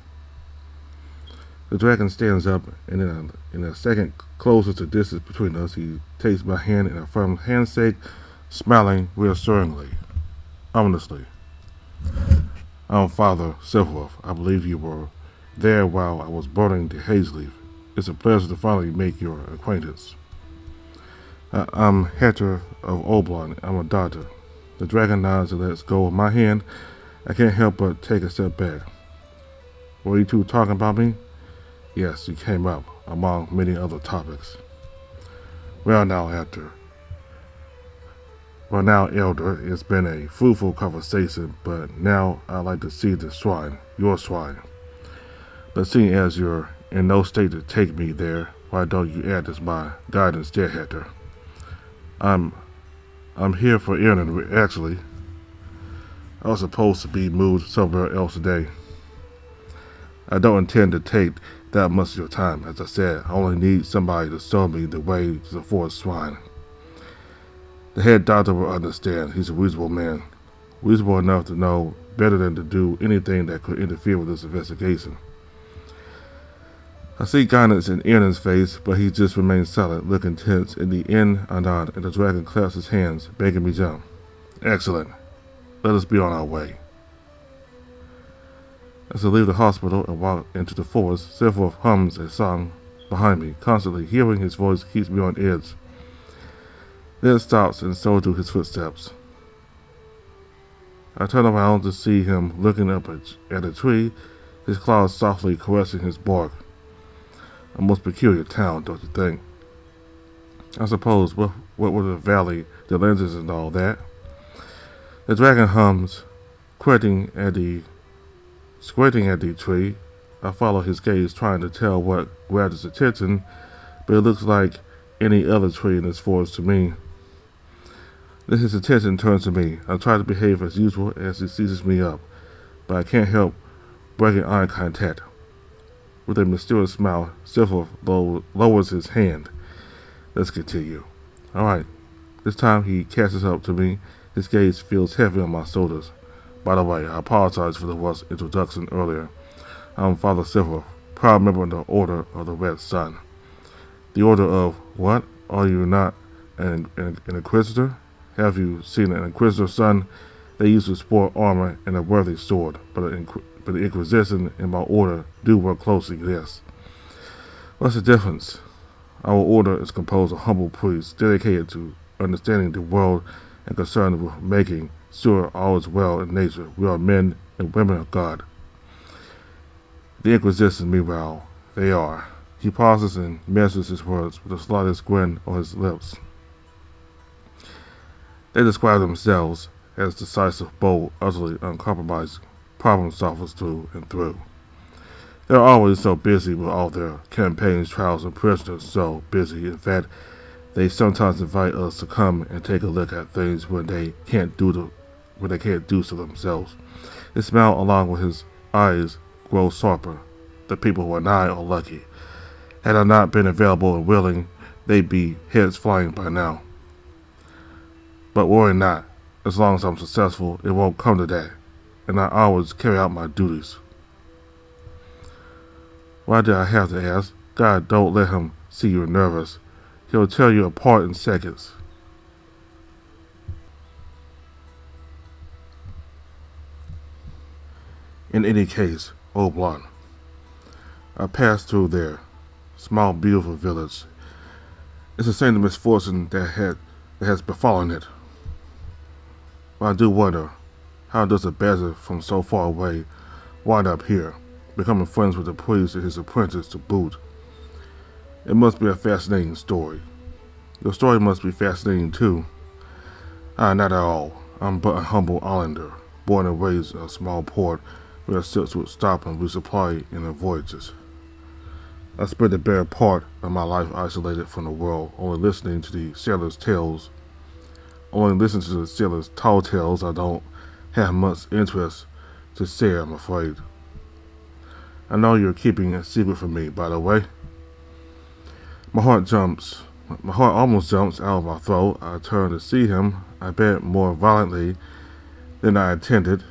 The dragon stands up, and in a second closes the distance between us. He takes my hand in a firm handshake, smiling reassuringly, ominously. I'm Father Silvareth. I believe you were there while I was burning the haze leaf. It's a pleasure to finally make your acquaintance. I'm Hector of Oblon. I'm a doctor. The dragon nods and lets go of my hand. I can't help but take a step back. Were you two talking about me? Yes, you came up, among many other topics. Well now, Elder, it's been a fruitful conversation, but now I'd like to see the shrine, your shrine. But seeing as you're in no state to take me there, why don't you act as my guide instead, Hector? I'm here for Erden, actually. I was supposed to be moved somewhere else today. I don't intend to take that much of your time. As I said, I only need somebody to show me the way to the forest shrine. The head doctor will understand. He's a reasonable man. Reasonable enough to know better than to do anything that could interfere with this investigation. I see guidance in Erden's face, but he just remains silent, looking tense. In the end, I nod, and the dragon claps his hands, making me jump. Excellent. Let us be on our way. As I leave the hospital and walk into the forest, Silvareth hums a song behind me. Constantly hearing his voice keeps me on edge. Then it stops, and so do his footsteps. I turn around to see him looking up at a tree, his claws softly caressing his bark. A most peculiar town, don't you think? I suppose, what were the valley, the lenses and all that? The dragon hums, squinting at the tree. I follow his gaze, trying to tell what grabs his attention, but it looks like any other tree in this forest to me. Then his attention turns to me. I try to behave as usual as he seizes me up, but I can't help breaking eye contact. With a mysterious smile, Silvareth lowers his hand. Let's continue. All right. This time he catches up to me. His gaze feels heavy on my shoulders. By the way, I apologize for the rushed introduction earlier. I'm Father Silvareth, proud member of the Order of the Red Sun. The Order of what? Are you not an inquisitor? Have you seen an inquisitor, son? They used to sport armor and a worthy sword, but the Inquisition and my order do work closely, yes. What's the difference? Our order is composed of humble priests dedicated to understanding the world and concerned with making sure all is well in nature. We are men and women of God. The Inquisition, meanwhile, they are. He pauses and measures his words with the slightest grin on his lips. They describe themselves as decisive, bold, utterly uncompromising problem solvers through and through. They're always so busy with all their campaigns, trials, and prisoners, so busy. In fact, they sometimes invite us to come and take a look at things when they can't do so themselves. His smile, along with his eyes, grows sharper. The people who are nigh are lucky. Had I not been available and willing, they'd be heads flying by now. But worry not. As long as I'm successful, it won't come to that, and I always carry out my duties. Why did I have to ask? God, don't let him see you're nervous. He'll tear you apart in seconds. In any case, Oblon, I passed through there. Small, beautiful village. It's the same misfortune that has befallen it. But I do wonder, how does a bastard from so far away wind up here, becoming friends with the priest and his apprentice to boot? It must be a fascinating story. Your story must be fascinating too. Not at all. I'm but a humble islander, born and raised in a small port where ships would stop and resupply in their voyages. I spent the better part of my life isolated from the world, only listening to the sailors' tales. Only listening to the sailors' tall tales. I don't have much interest to share, I'm afraid. I know you're keeping a secret from me, by the way. My heart almost jumps out of my throat. I turn to see him. I bet more violently than I intended,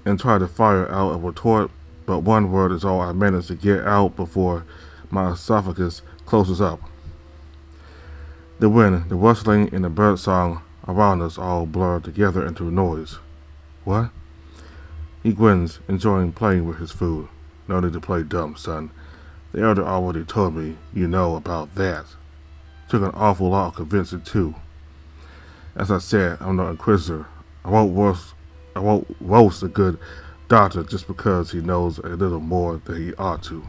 and try to fire out a retort, but one word is all I manage to get out before my esophagus closes up. The wind, the rustling, and the birdsong around us all blur together into noise. What? He grins, enjoying playing with his food. No need to play dumb, son. The elder already told me you know about that. Took an awful lot of convincing, too. As I said, I'm no inquisitor. I won't roast a good doctor just because he knows a little more than he ought to.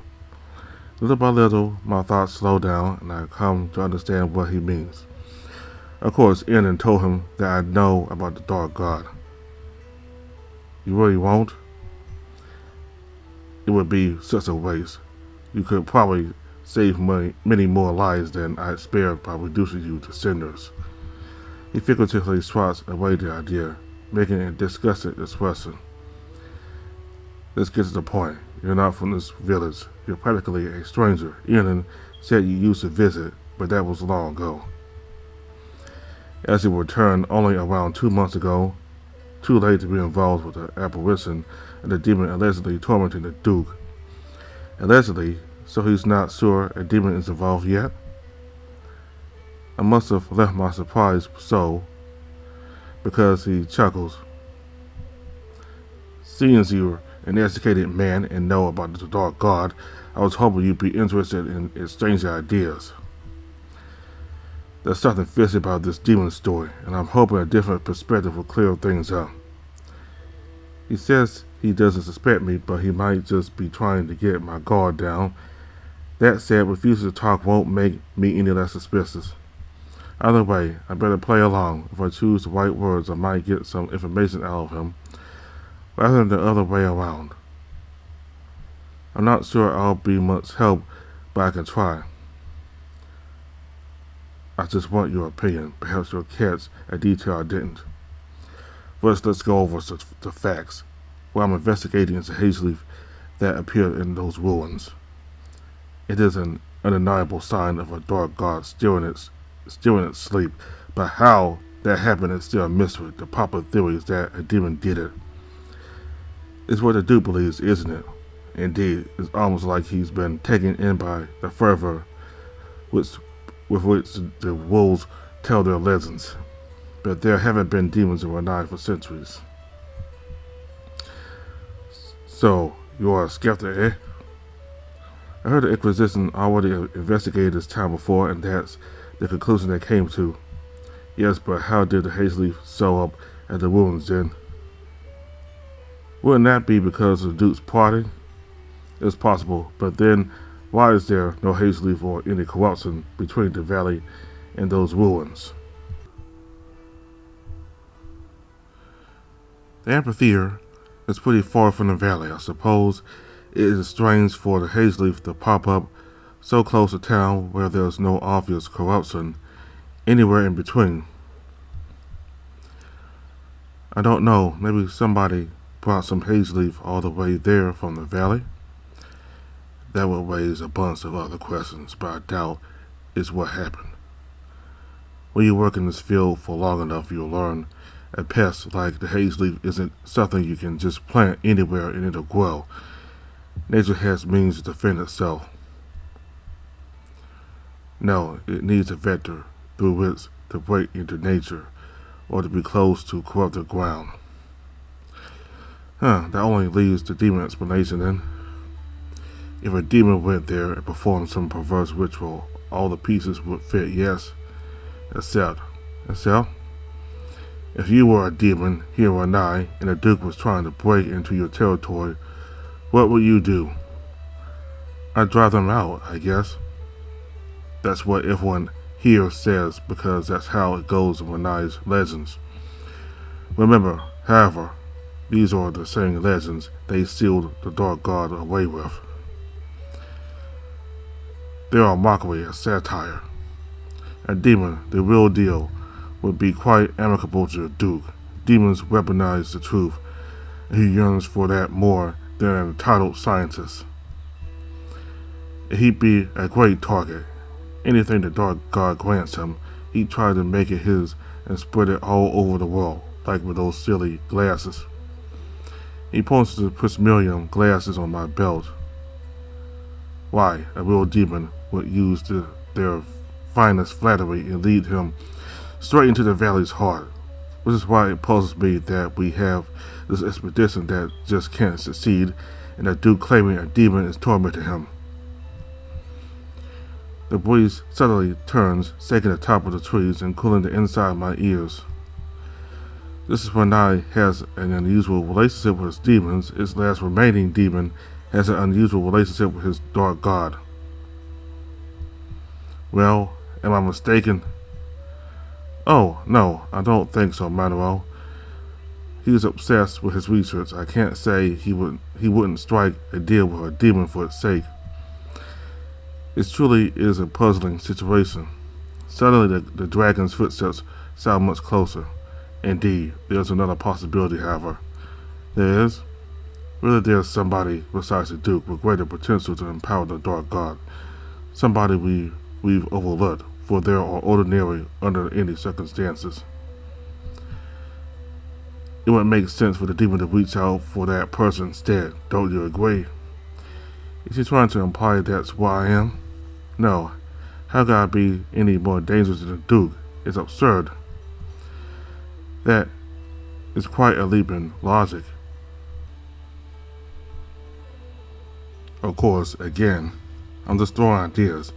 Little by little, my thoughts slow down, and I come to understand what he means. Of course, Ian told him that I know about the Dark God. You really won't? It would be such a waste. You could probably save many more lives than I'd spared by reducing you to cinders. He figuratively swats away the idea, making a disgusted expression. Let's get to the point. You're not from this village. You're practically a stranger. Ian said you used to visit, but that was long ago. As he returned only around 2 months ago, too late to be involved with the apparition and the demon allegedly tormenting the Duke. Allegedly, so he's not sure a demon is involved yet? I must have left my surprise so, because he chuckles. Seeing as you're an educated man and know about the Dark God, I was hoping you'd be interested in exchanging ideas. There's something fishy about this demon story, and I'm hoping a different perspective will clear things up. He says he doesn't suspect me, but he might just be trying to get my guard down. That said, refusing to talk won't make me any less suspicious. Either way, I better play along. If I choose the right words, I might get some information out of him, rather than the other way around. I'm not sure I'll be much help, but I can try. I just want your opinion. Perhaps you'll catch a detail I didn't. First, let's go over the facts. What I'm investigating is a haze leaf that appeared in those ruins. It is an undeniable sign of a dark god stealing its sleep, but how that happened is still a mystery. The popular theory is that a demon did it. It's what the Duke believes, isn't it? Indeed, it's almost like he's been taken in by the fervor with which the wolves tell their legends. But there haven't been demons in Renai for centuries. So, you are a skeptic, eh? I heard the Inquisition already investigated this town before, and that's the conclusion they came to. Yes, but how did the haze leaf show up at the ruins then? Wouldn't that be because of the Duke's party? It's possible, but then why is there no haze leaf or any corruption between the valley and those ruins? The amphitheater is pretty far from the valley. I suppose it is strange for the haze leaf to pop up so close to town where there's no obvious corruption anywhere in between. I don't know, maybe somebody brought some haze leaf all the way there from the valley. That would raise a bunch of other questions, but I doubt it's what happened. When you work in this field for long enough, you'll learn a pest like the haze leaf isn't something you can just plant anywhere and it'll grow. Nature has means to defend itself. No, it needs a vector through which to break into nature, or to be close to corrupted ground. That only leaves the demon explanation then. If a demon went there and performed some perverse ritual, all the pieces would fit, yes, except, if you were a demon, here or I, and the Duke was trying to break into your territory, what would you do? I'd drive them out, I guess. That's what everyone here says, because that's how it goes in Renai's legends. Remember, however, these are the same legends they sealed the Dark God away with. They are a mockery, a satire. A demon, the real deal, would be quite amicable to the Duke. Demons weaponize the truth, and he yearns for that more than an entitled scientist. He'd be a great target. Anything the Dark God grants him, he'd try to make it his and spread it all over the world, like with those silly glasses. He points to the prismalium glasses on my belt. Why, a real demon would use their finest flattery and lead him straight into the valley's heart, which is why it puzzles me that we have this expedition that just can't succeed, and the Duke claiming a demon is tormenting him. The breeze suddenly turns, shaking the top of the trees and cooling the inside of my ears. This is when I has an unusual relationship with his demons. Its last remaining demon has an unusual relationship with his Dark God. Well, am I mistaken? Oh, no, I don't think so, Manuel. He's obsessed with his research. I can't say he wouldn't strike a deal with a demon for its sake. It truly is a puzzling situation. Suddenly the dragon's footsteps sound much closer. Indeed, there's another possibility, however. There is? Whether there's somebody besides the Duke with greater potential to empower the Dark God. Somebody we've overlooked, for they are ordinary under any circumstances. It would make sense for the demon to reach out for that person instead, don't you agree? Is he trying to imply that's why I am? No. How could I be any more dangerous than the Duke? It's absurd. That is quite a leap in logic. Of course, again, I'm just throwing ideas.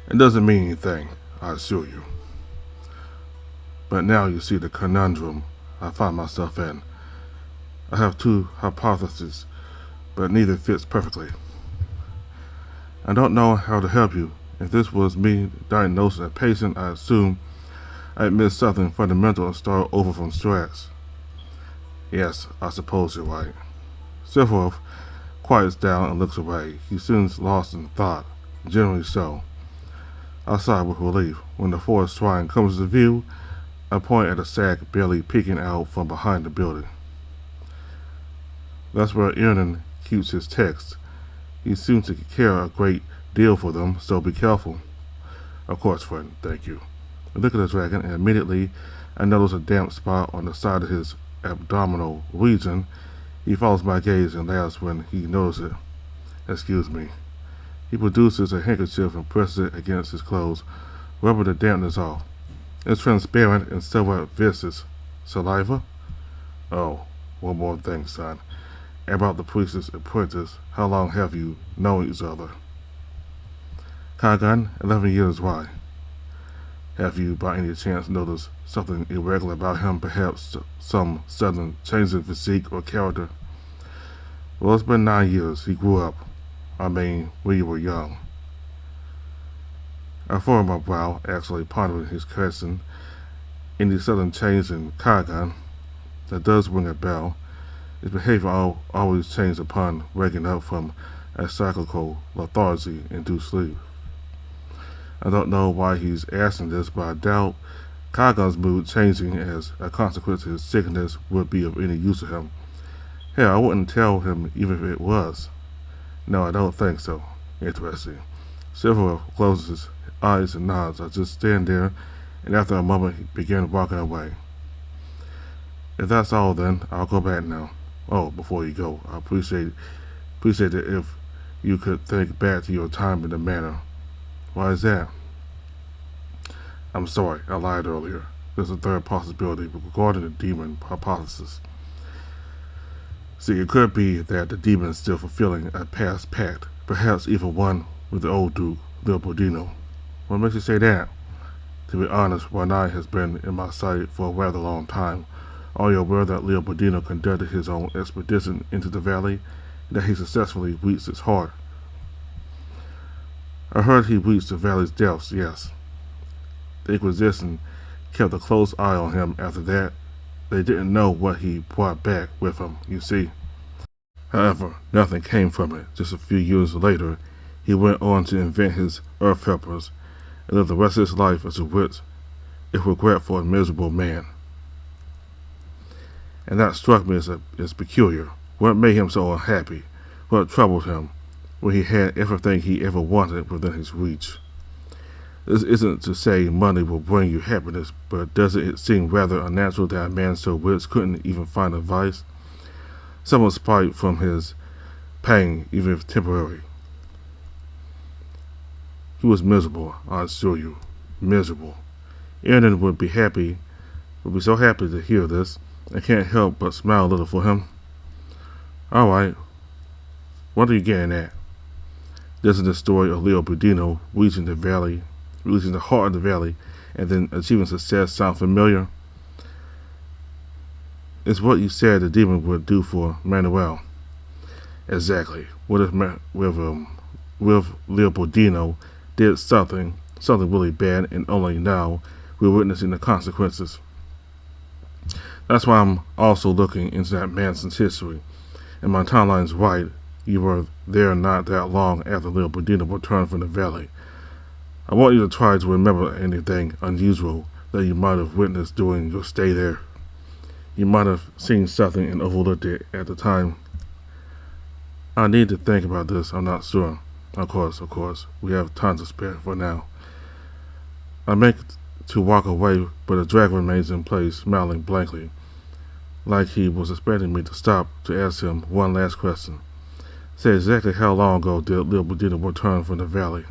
It doesn't mean anything, I assure you. But now you see the conundrum I find myself in. I have two hypotheses, but neither fits perfectly. I don't know how to help you. If this was me diagnosing a patient, I assume I'd miss something fundamental and start over from scratch. Yes, I suppose you're right. Silvareth quiets down and looks away. He seems lost in thought, generally so. I sigh with relief. When the forest shrine comes to view, I point at a sack barely peeking out from behind the building. That's where Ernan keeps his texts. He seems to care a great deal for them, so be careful. Of course, friend, thank you. I look at the dragon, and immediately I notice a damp spot on the side of his abdominal region. He follows my gaze and laughs when he notices it. Excuse me. He produces a handkerchief and presses it against his clothes, rubbing the dampness off. It's transparent and somewhat viscous. Saliva? Oh, one more thing, son. About the priest's apprentice, how long have you known each other? Kagan, 11 years. Why? Have you by any chance noticed something irregular about him, perhaps some sudden change in physique or character? Well, it's been 9 years. He grew up. I mean, when you were young. I furrowed my brow, actually pondering his question. Any sudden change in Kagan? That does ring a bell. His behavior always changed upon waking up from a cyclical lethargy into sleep. I don't know why he's asking this, but I doubt Kagan's mood changing as a consequence of his sickness would be of any use to him. Hell, I wouldn't tell him even if it was. No, I don't think so. Interesting. Silvareth closes his eyes and nods. I just stand there, and after a moment he began walking away. If that's all, then I'll go back now. Oh, before you go, I appreciate appreciate it if you could think back to your time in the manor. Why is that? I'm sorry, I lied earlier. There's a third possibility regarding the demon hypothesis. See, it could be that the demon is still fulfilling a past pact, perhaps even one with the old Duke, Leopoldino. What makes you say that? To be honest, Ranai has been in my sight for a rather long time. Are you aware that Leopoldino conducted his own expedition into the valley, and that he successfully reached its heart? I heard he reached the valley's depths, yes. The Inquisition kept a close eye on him after that. They didn't know what he brought back with him, you see. However, nothing came from it. Just a few years later, he went on to invent his earth helpers and lived the rest of his life as a rich, if regretful and miserable man. And that struck me as peculiar. What made him so unhappy? What troubled him when he had everything he ever wanted within his reach? This isn't to say money will bring you happiness, but doesn't it seem rather unnatural that a man so rich couldn't even find a vice? Some respite from his pain, even if temporary. He was miserable, I assure you. Miserable. Aaron would be so happy to hear this. I can't help but smile a little for him. All right. What are you getting at? Doesn't the story of Leopoldino reaching the heart of the valley, and then achieving success sound familiar? It's what you said the demon would do for Manuel. Exactly. What if with Leopoldino did something really bad, and only now we're witnessing the consequences? That's why I'm also looking into that Manson's history. And my timeline's right. You were there not that long after Leopoldino returned from the valley. I want you to try to remember anything unusual that you might have witnessed during your stay there. You might have seen something and overlooked it at the time. I need to think about this, I'm not sure. Of course, we have time to spare for now. I make to walk away, but the dragon remains in place, smiling blankly, like he was expecting me to stop to ask him one last question. Say, exactly how long ago did Leopoldino return from the valley?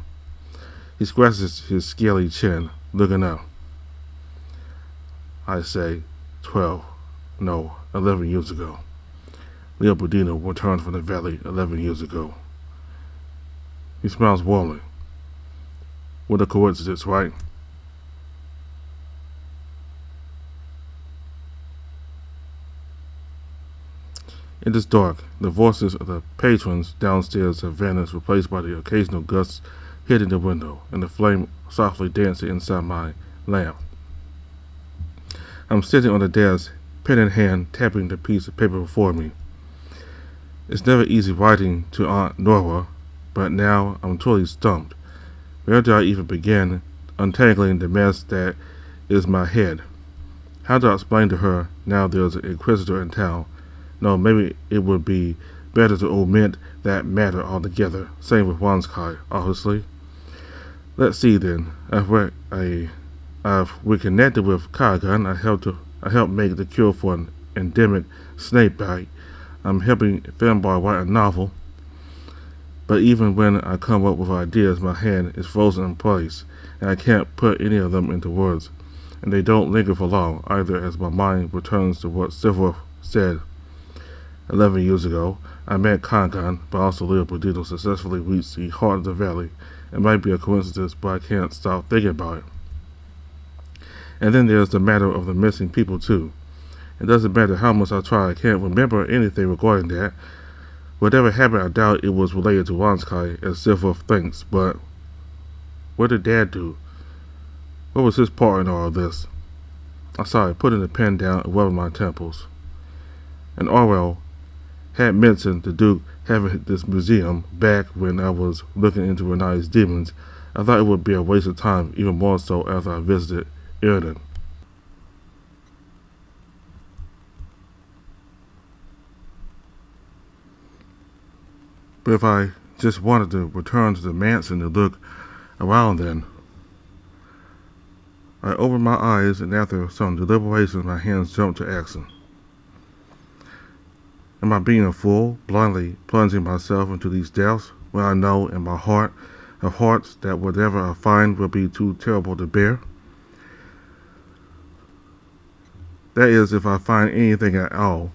He scratches his scaly chin, looking up. I say, 11 years ago. Leopoldino returned from the valley 11 years ago. He smiles warmly. What a coincidence, right? It is dark. The voices of the patrons downstairs have vanished, replaced by the occasional gusts hitting the window, and the flame softly dancing inside my lamp. I'm sitting on the desk, pen in hand, tapping the piece of paper before me. It's never easy writing to Aunt Nora, but now I'm totally stumped. Where do I even begin untangling the mess that is my head? How do I explain to her now there's an inquisitor in town? No, maybe it would be better to omit that matter altogether. Same with Wanskai, obviously. Let's see then. I've reconnected with Kagan. I helped make the cure for an endemic snake bite. I'm helping Fanboy write a novel. But even when I come up with ideas, my hand is frozen in place, and I can't put any of them into words. And they don't linger for long, either, as my mind returns to what Silvareth said. 11 years ago, I met Kangan, but also Leopoldino successfully reached the heart of the valley. It might be a coincidence, but I can't stop thinking about it. And then there's the matter of the missing people, too. It doesn't matter how much I try, I can't remember anything regarding that. Whatever happened, I doubt it was related to Wanskai, as Silvareth thinks, but what did Dad do? What was his part in all of this? I started putting the pen down and rubbing my temples. And Orwell had mentioned the Duke having this museum back when I was looking into Ranai's demons. I thought it would be a waste of time, even more so after I visited Erden. But if I just wanted to return to the mansion to look around then. I opened my eyes, and after some deliberation my hands jumped to action. Am I being a fool, blindly plunging myself into these depths when I know in my heart of hearts that whatever I find will be too terrible to bear? That is, if I find anything at all.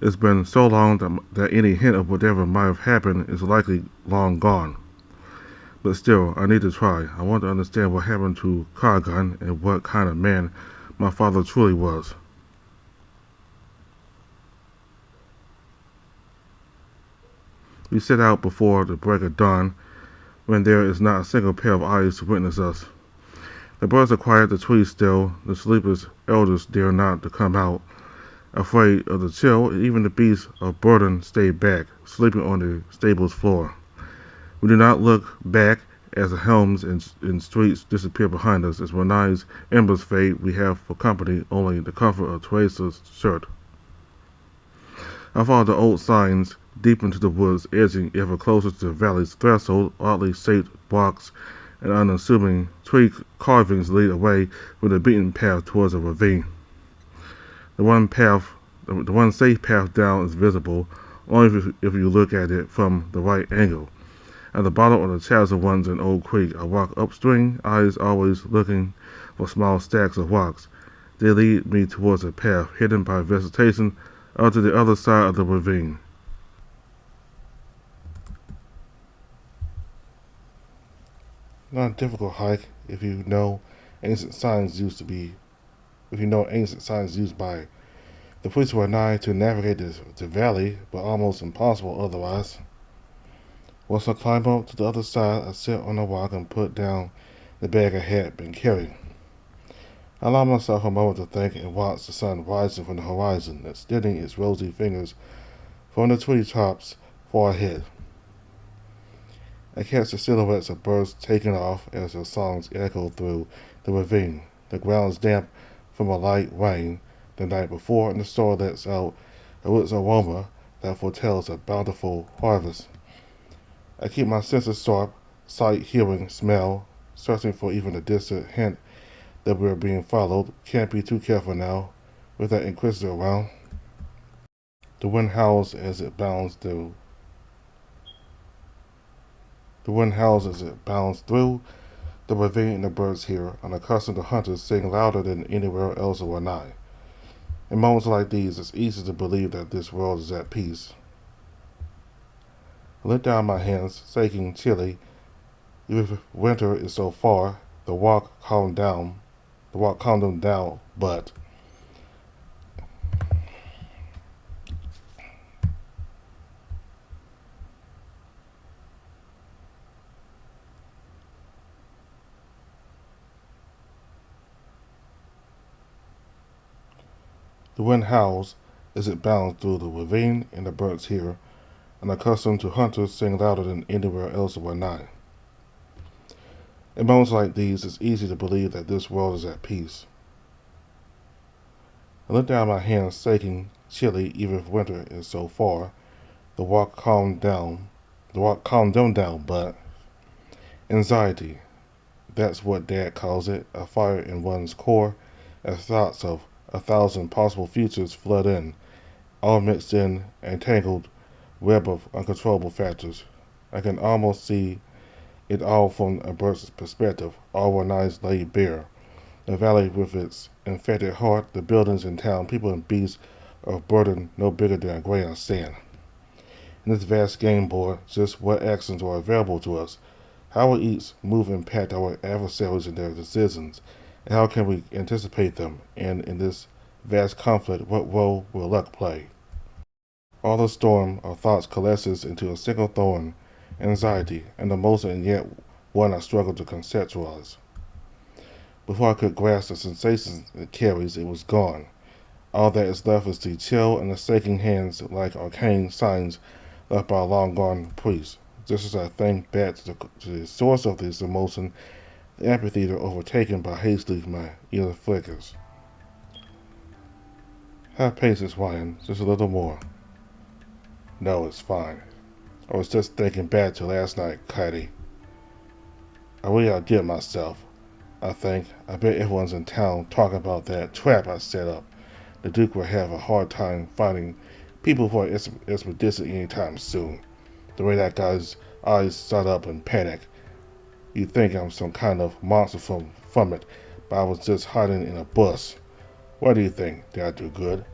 It's been so long that any hint of whatever might have happened is likely long gone. But still, I need to try. I want to understand what happened to Kargan and what kind of man my father truly was. We set out before the break of dawn, when there is not a single pair of eyes to witness us. The birds are quiet, the trees still, the sleepers' elders dare not to come out. Afraid of the chill, even the beasts of burden stay back, sleeping on the stable's floor. We do not look back as the homes and streets disappear behind us. As Renai's embers fade, we have for company only the comfort of Teresa's shirt. I follow the old signs deep into the woods, edging ever closer to the valley's threshold. Oddly shaped blocks and unassuming tree carvings lead away from the beaten path towards a ravine. The one safe path down is visible only if you look at it from the right angle. At the bottom of the chasm runs an old creek. I walk upstream, eyes always looking for small stacks of rocks. They lead me towards a path hidden by vegetation out to the other side of the ravine. Not a difficult hike if you know ancient signs used by the priests were nigh to navigate the valley, but almost impossible otherwise. Once I climb up to the other side, I sit on a rock and put down the bag I had been carrying. I allow myself a moment to think and watch the sun rising from the horizon, extending its rosy fingers from the tree tops far ahead. I catch the silhouettes of birds taking off as their songs echo through the ravine. The ground is damp from a light rain the night before, and the soil lets out a rich aroma that foretells a bountiful harvest. I keep my senses sharp, sight, hearing, smell, searching for even a distant hint that we are being followed. Can't be too careful now, with that inquisitor around. The wind howls as it bounds through the ravine, and the birds here, unaccustomed to hunters, sing louder than anywhere else or nigh. In moments like these, it's easy to believe that this world is at peace. I let down my hands, shaking chilly. Even if winter is so far, the walk calmed them down, but the wind howls as it bounds through the ravine, and the birds here, unaccustomed to hunters, sing louder than anywhere else or nigh. In moments like these, it's easy to believe that this world is at peace. I let down my hands, shaking, chilly, even if winter is so far. The walk calmed them down, but anxiety, that's what Dad calls it, a fire in one's core, as thoughts of 1,000 possible futures flood in, all mixed in a tangled web of uncontrollable factors. I can almost see it all from a bird's perspective, all were nice laid bare. The valley with its infected heart, the buildings in town, people and beasts of burden no bigger than a grain of sand. In this vast game board, just what actions are available to us, how will each move impact our adversaries and their decisions, and how can we anticipate them, and in this vast conflict, what role will luck play? All the storm of thoughts coalesces into a single thorn, anxiety, and emotion, and yet one I struggle to conceptualize. Before I could grasp the sensations it carries, it was gone. All that is left is the chill and the shaking hands like arcane signs left by a long-gone priest. Just as I think back to the source of this emotion, the amphitheater overtaken by hastily my ear flickers. Have patience, Ryan, just a little more. No, it's fine. I was just thinking back to last night, Kitey. I really outdid myself, I think. I bet everyone's in town talking about that trap I set up. The Duke will have a hard time finding people for an expedition anytime soon. The way that guy's eyes shot up in panic. You think I'm some kind of monster from it, but I was just hiding in a bush. What do you think? Did I do good?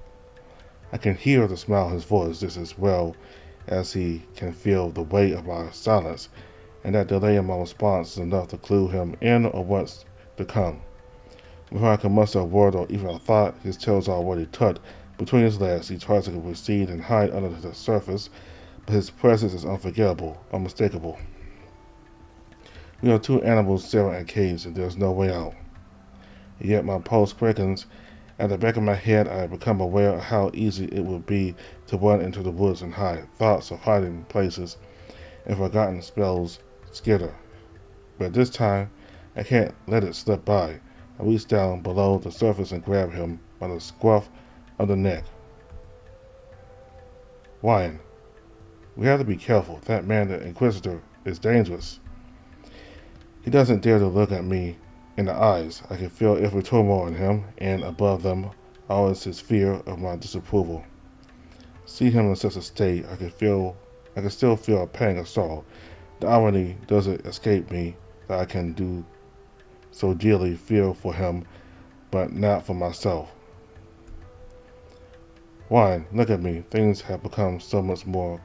I can hear the smile in his voice just as well as he can feel the weight of my silence, and that delay in my response is enough to clue him in on what's to come. Before I can muster a word or even a thought, his tail's already tucked between his legs. He tries to recede and hide under the surface, but his presence is unforgettable, unmistakable. We are two animals staring at a cage, and there's no way out. Yet my pulse quickens. At the back of my head, I become aware of how easy it would be to run into the woods and hide. Thoughts of hiding places and forgotten spells skitter. But this time, I can't let it slip by. I reach down below the surface and grab him by the scruff of the neck. Ryan, we have to be careful. That man, the inquisitor, is dangerous. He doesn't dare to look at me in the eyes. I can feel every turmoil in him, and above them all is his fear of my disapproval. See him in such a state, I can still feel a pang of sorrow. The irony doesn't escape me that I can do so dearly feel for him, but not for myself. Ryan, look at me. Things have become so much more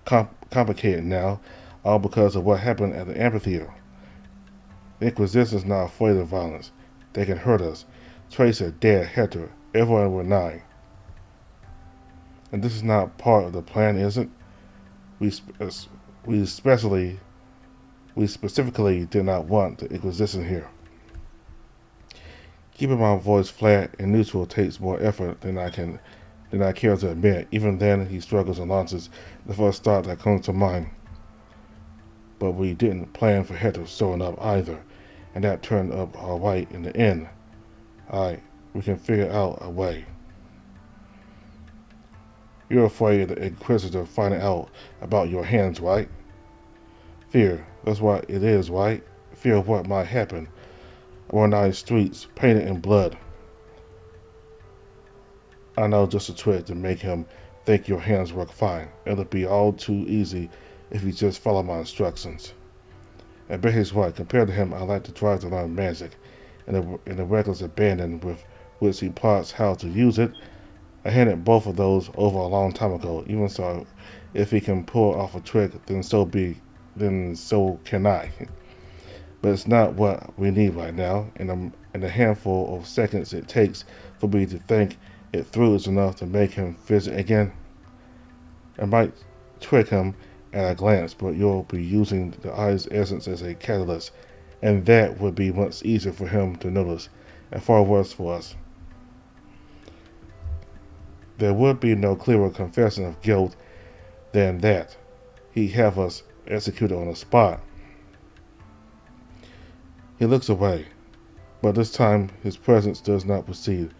complicated now, all because of what happened at the amphitheater. The Inquisition is not afraid of violence. They can hurt us. Tracer, Dad, Hector, everyone were dying. And this is not part of the plan, is it? We specifically did not want the Inquisition here. Keeping my voice flat and neutral takes more effort than I care to admit. Even then, he struggles and launches the first thought that comes to mind. But we didn't plan for Hector showing up either, and that turned up all right in the end. We can figure out a way. You're afraid of the Inquisitor finding out about your hands, right? Fear, that's what it is, right? Fear of what might happen. Around our streets, painted in blood. I know just a trick to make him think your hands work fine. It'll be all too easy if you just follow my instructions. I bet he's right. Compared to him, I like to try to learn magic, and the reckless abandon with which he plots how to use it. I handed both of those over a long time ago. Even so, if he can pull off a trick, then so can I. But it's not what we need right now, and the handful of seconds it takes for me to think it through is enough to make him visit again. I might trick him at a glance, but you'll be using the eye's essence as a catalyst, and that would be much easier for him to notice, and far worse for us. There would be no clearer confession of guilt than that. He'd have us executed on the spot. He looks away, but this time his presence does not proceed.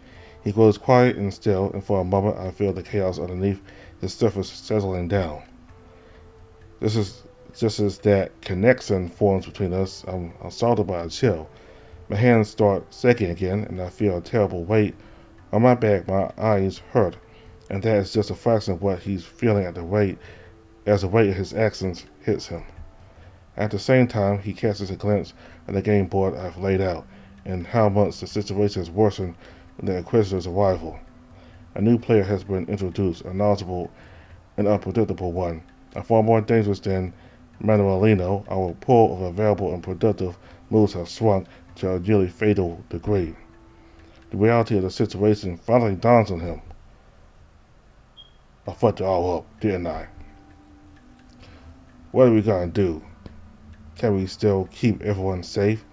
He grows quiet and still, and for a moment I feel the chaos underneath his surface settling down. Just as that connection forms between us, I'm assaulted by a chill. My hands start shaking again, and I feel a terrible weight on my back. My eyes hurt, and that is just a fraction of what he's feeling as the weight of his actions hits him. At the same time, he catches a glimpse of the game board I've laid out, and how much the situation has worsened with the Inquisitor's arrival. A new player has been introduced, a knowledgeable and unpredictable one, far more dangerous than Manuelino. Our pool of available and productive moves have shrunk to a nearly fatal degree. The reality of the situation finally dawns on him. I fucked it all up, didn't I? What are we gonna do? Can we still keep everyone safe?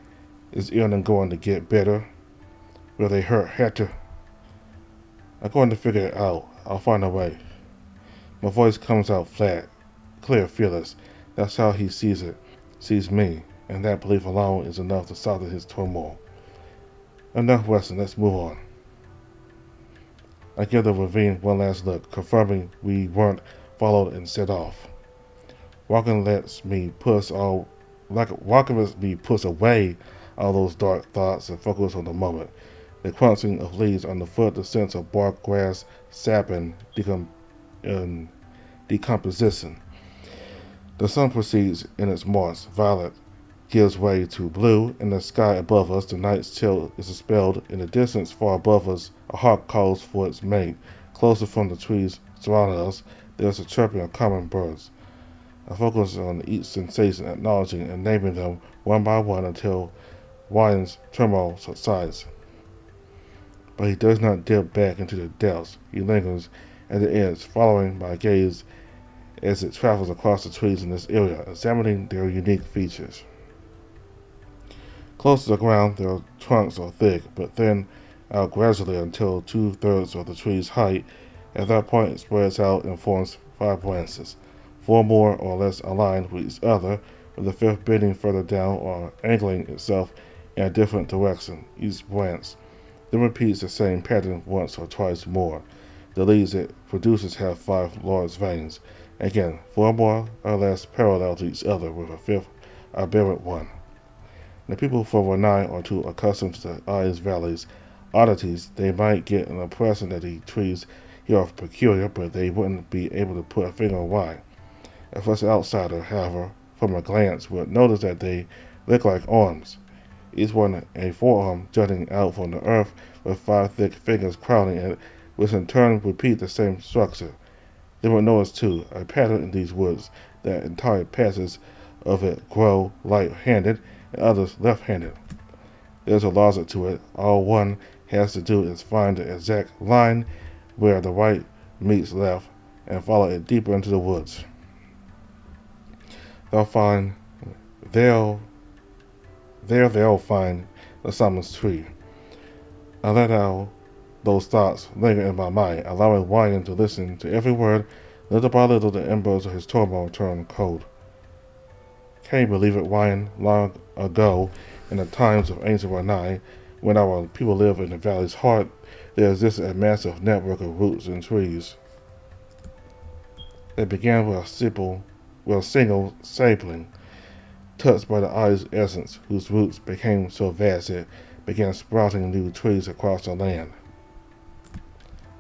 Is Ireland going to get better? Will they hurt Hector? I'm going to figure it out. I'll find a way. My voice comes out flat, clear, fearless. That's how he sees me, and that belief alone is enough to soften his turmoil. Enough wrestling, let's move on. I give the ravine one last look, confirming we weren't followed, and set off. Walking lets me push away all those dark thoughts and focus on the moment. The crunching of leaves underfoot, the sense of bark, grass, sap, and in decomposition. The sun proceeds in its march. Violet gives way to blue. In the sky above us, the night's chill is dispelled. In the distance, far above us, a hawk calls for its mate. Closer from the trees surrounding us, there is a chirping of common birds. I focus on each sensation, acknowledging and naming them one by one until Ryan's turmoil subsides. But he does not dip back into the depths. He lingers at the edge, following my gaze as it travels across the trees in this area, examining their unique features. Close to the ground, their trunks are thick, but thin out gradually until 2/3 of the tree's height. At that point, it spreads out and forms 5 branches, 4 more or less aligned with each other, with the 5th bending further down or angling itself in a different direction. Each branch then repeats the same pattern once or twice more. The leaves it produces have 5 large veins. Again, 4 more or less parallel to each other, with a 5th aberrant one. The people from Renai are too accustomed to the Eyes Valley's oddities. They might get an impression that the trees here are peculiar, but they wouldn't be able to put a finger on why. A fresh outsider, however, from a glance would notice that they look like arms, each one a forearm jutting out from the earth with 5 thick fingers crowning it, which in turn repeat the same structure. They would notice, too, a pattern in these woods, that entire patches of it grow right-handed and others left-handed. There's a logic to it. All one has to do is find the exact line where the right meets left and follow it deeper into the woods. They'll find the summons tree. I let out those thoughts linger in my mind, allowing Ryan to listen to every word. Little by little, the embers of his turmoil turn cold. Can you believe it, Ryan? Long ago, in the times of ancient Renai, when our people lived in the valley's heart, there existed a massive network of roots and trees. It began with a single sapling, touched by the eye's essence, whose roots became so vast it began sprouting new trees across the land.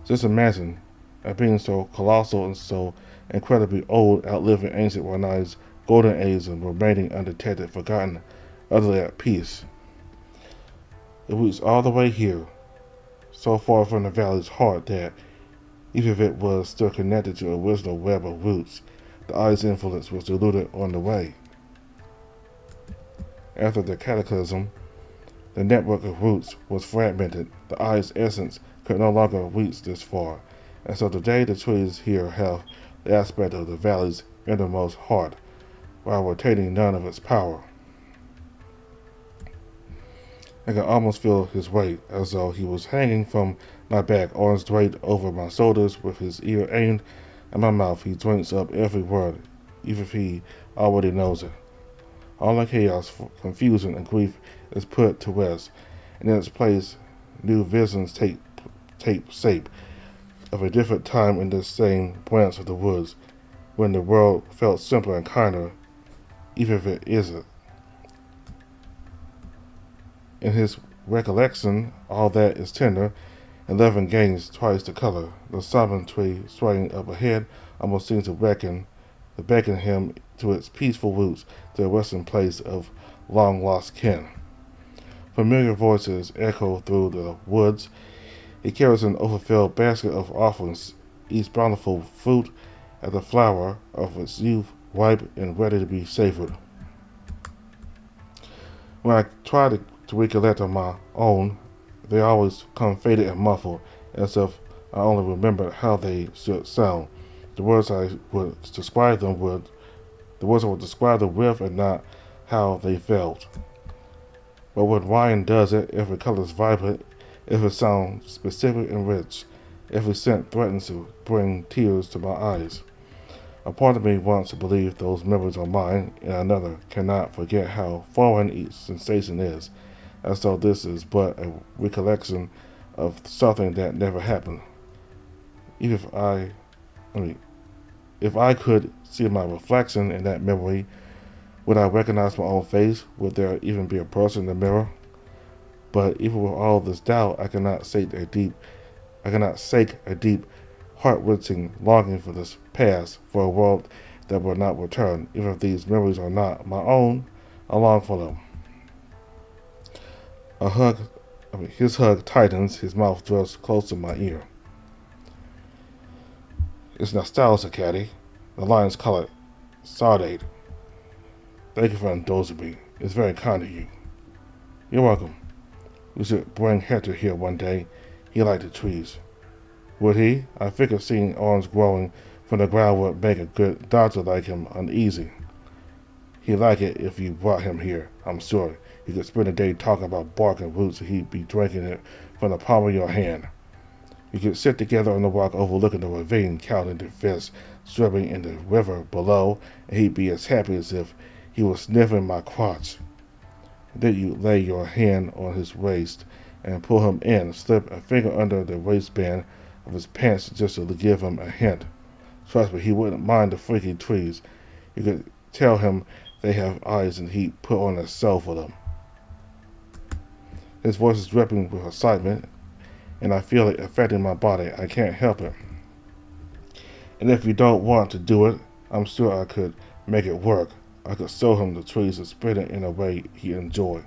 Just imagine a being so colossal and so incredibly old, outliving ancient Renai's golden age and remaining undetected, forgotten, utterly at peace. It roots all the way here, so far from the valley's heart that, even if it was still connected to a original web of roots, the eye's influence was diluted on the way. After the cataclysm, the network of roots was fragmented. The eye's essence could no longer reach this far, and so today the trees here have the aspect of the valley's innermost heart, while retaining none of its power. I could almost feel his weight, as though he was hanging from my back, arms draped over my shoulders, with his ear aimed at my mouth. He drinks up every word, even if he already knows it. All the chaos, confusion, and grief is put to rest, and in its place, new visions take shape, of a different time in this same branch of the woods, when the world felt simpler and kinder, even if it isn't. In his recollection, all that is tender, and Levin gains twice the color. The sovereign tree swaying up ahead almost seems to beckon him to its peaceful roots, to a resting place of long-lost kin. Familiar voices echo through the woods. He carries an overfilled basket of offerings, each bountiful fruit at the flower of its youth, ripe and ready to be savored. When I try to recollect on my own, they always come faded and muffled, as if I only remembered how they should sound. The words I would describe them with, and not how they felt. But when Ryan does it, every color is vibrant, every sound specific and rich, every scent threatens to bring tears to my eyes. A part of me wants to believe those memories are mine, and another cannot forget how foreign each sensation is, as though this is but a recollection of something that never happened. Even if I could see my reflection in that memory, would I recognize my own face? Would there even be a person in the mirror? But even with all this doubt, I cannot sate a deep heart-wrenching longing for this past, for a world that will not return. Even if these memories are not my own, I long for them. His hug tightens, his mouth draws close to my ear. It's nostalgia, Caddy. The lions call it sardate. Thank you for indulging me. It's very kind of you. You're welcome. We should bring Hector here one day. He liked the trees. Would he? I figured seeing arms growing from the ground would make a good doctor like him uneasy. He'd like it if you brought him here, I'm sure. You could spend a day talking about bark and roots and he'd be drinking it from the palm of your hand. You could sit together on the rock overlooking the ravine, counting the fish swimming in the river below, and he'd be as happy as if he was sniffing my crotch. Then you lay your hand on his waist and pull him in, slip a finger under the waistband of his pants just to give him a hint. Trust me, he wouldn't mind the freaky trees. You could tell him they have eyes and he'd put on a cell for them. His voice is dripping with excitement, and I feel it affecting my body. I can't help it. And if you don't want to do it, I'm sure I could make it work. I could show him the trees and spread it in a way he'd enjoy.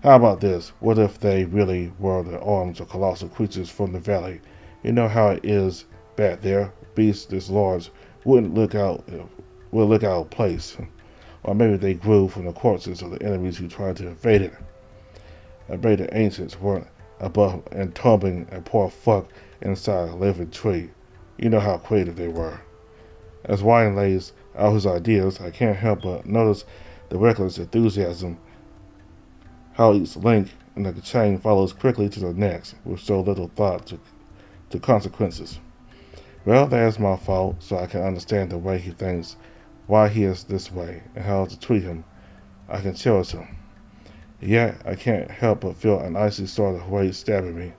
How about this? What if they really were the arms of colossal creatures from the valley? You know how it is back there. Beasts this large would look out of place. Or maybe they grew from the corpses of the enemies who tried to invade it. I bet the ancients weren't above entombing a poor fuck inside a living tree. You know how creative they were. As Wine lays out his ideas, I can't help but notice the reckless enthusiasm, how each link in the chain follows quickly to the next, with so little thought to consequences. Well, that is my fault, so I can understand the way he thinks, why he is this way, and how to treat him. I can cherish him. Yet, I can't help but feel an icy sort of weight stabbing me.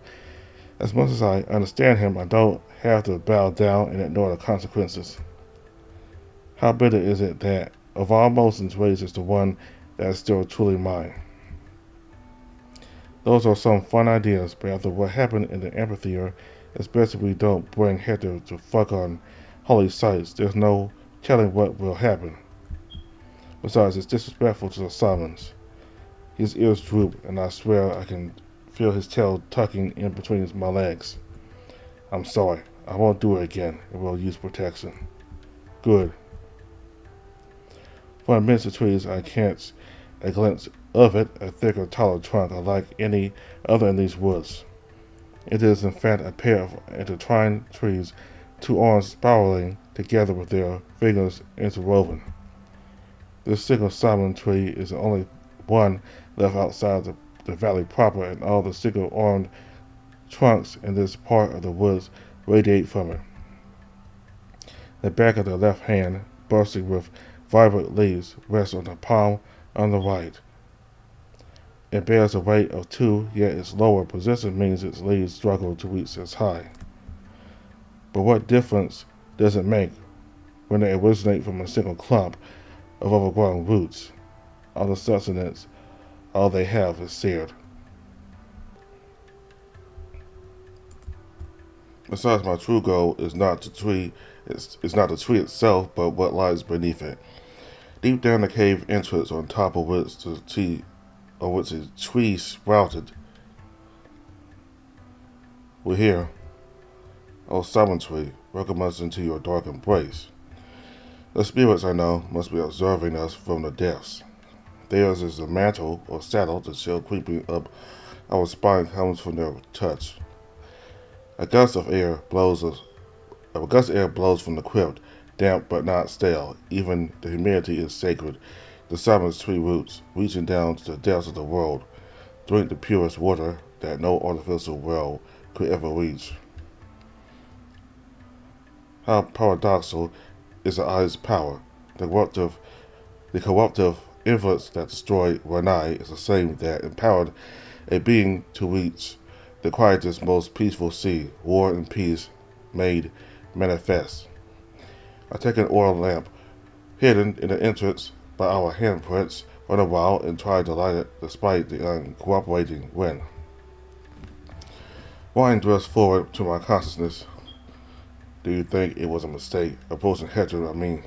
As much as I understand him, I don't have to bow down and ignore the consequences. How bitter is it that, of all emotions, rage is the one that is still truly mine. Those are some fun ideas, but after what happened in the amphitheater, especially if we don't bring Hector to fuck on holy sites, there's no telling what will happen. Besides, it's disrespectful to the summons. His ears droop, and I swear I can feel his tail tucking in between my legs. I'm sorry. I won't do it again, and will use protection. Good. For amidst the trees, I catch a glimpse of it, a thicker, taller trunk, unlike any other in these woods. It is, in fact, a pair of intertwined trees, two arms spiraling together with their fingers interwoven. This single silent tree is the only one left outside the valley proper, and all the single-armed trunks in this part of the woods radiate from it. The back of the left hand, bursting with vibrant leaves, rests on the palm on the right. It bears a weight of 2, yet its lower position means its leaves struggle to reach as high. But what difference does it make when they originate from a single clump of overgrown roots? All the sustenance, all they have is seared. Besides, my true goal is not the tree. It's not the tree itself, but what lies beneath it. Deep down the cave entrance, on top of which the tree sprouted. We're here. O Summon Tree, welcome us into your dark embrace. The spirits, I know, must be observing us from the depths. Theirs is a mantle or saddle, the chill creeping up our spine comes from their touch. A gust of air blows from the crypt, damp but not stale. Even the humidity is sacred. The Summon Tree roots, reaching down to the depths of the world, drink the purest water that no artificial well could ever reach. How paradoxical is the eye's power. The corruptive influence that destroyed Ranai is the same that empowered a being to reach the quietest, most peaceful sea, war and peace made manifest. I take an oil lamp, hidden in the entrance by our handprints, run a while and try to light it despite the uncooperating wind. Wine drifts forward to my consciousness. Do you think it was a mistake approaching Hector? I mean,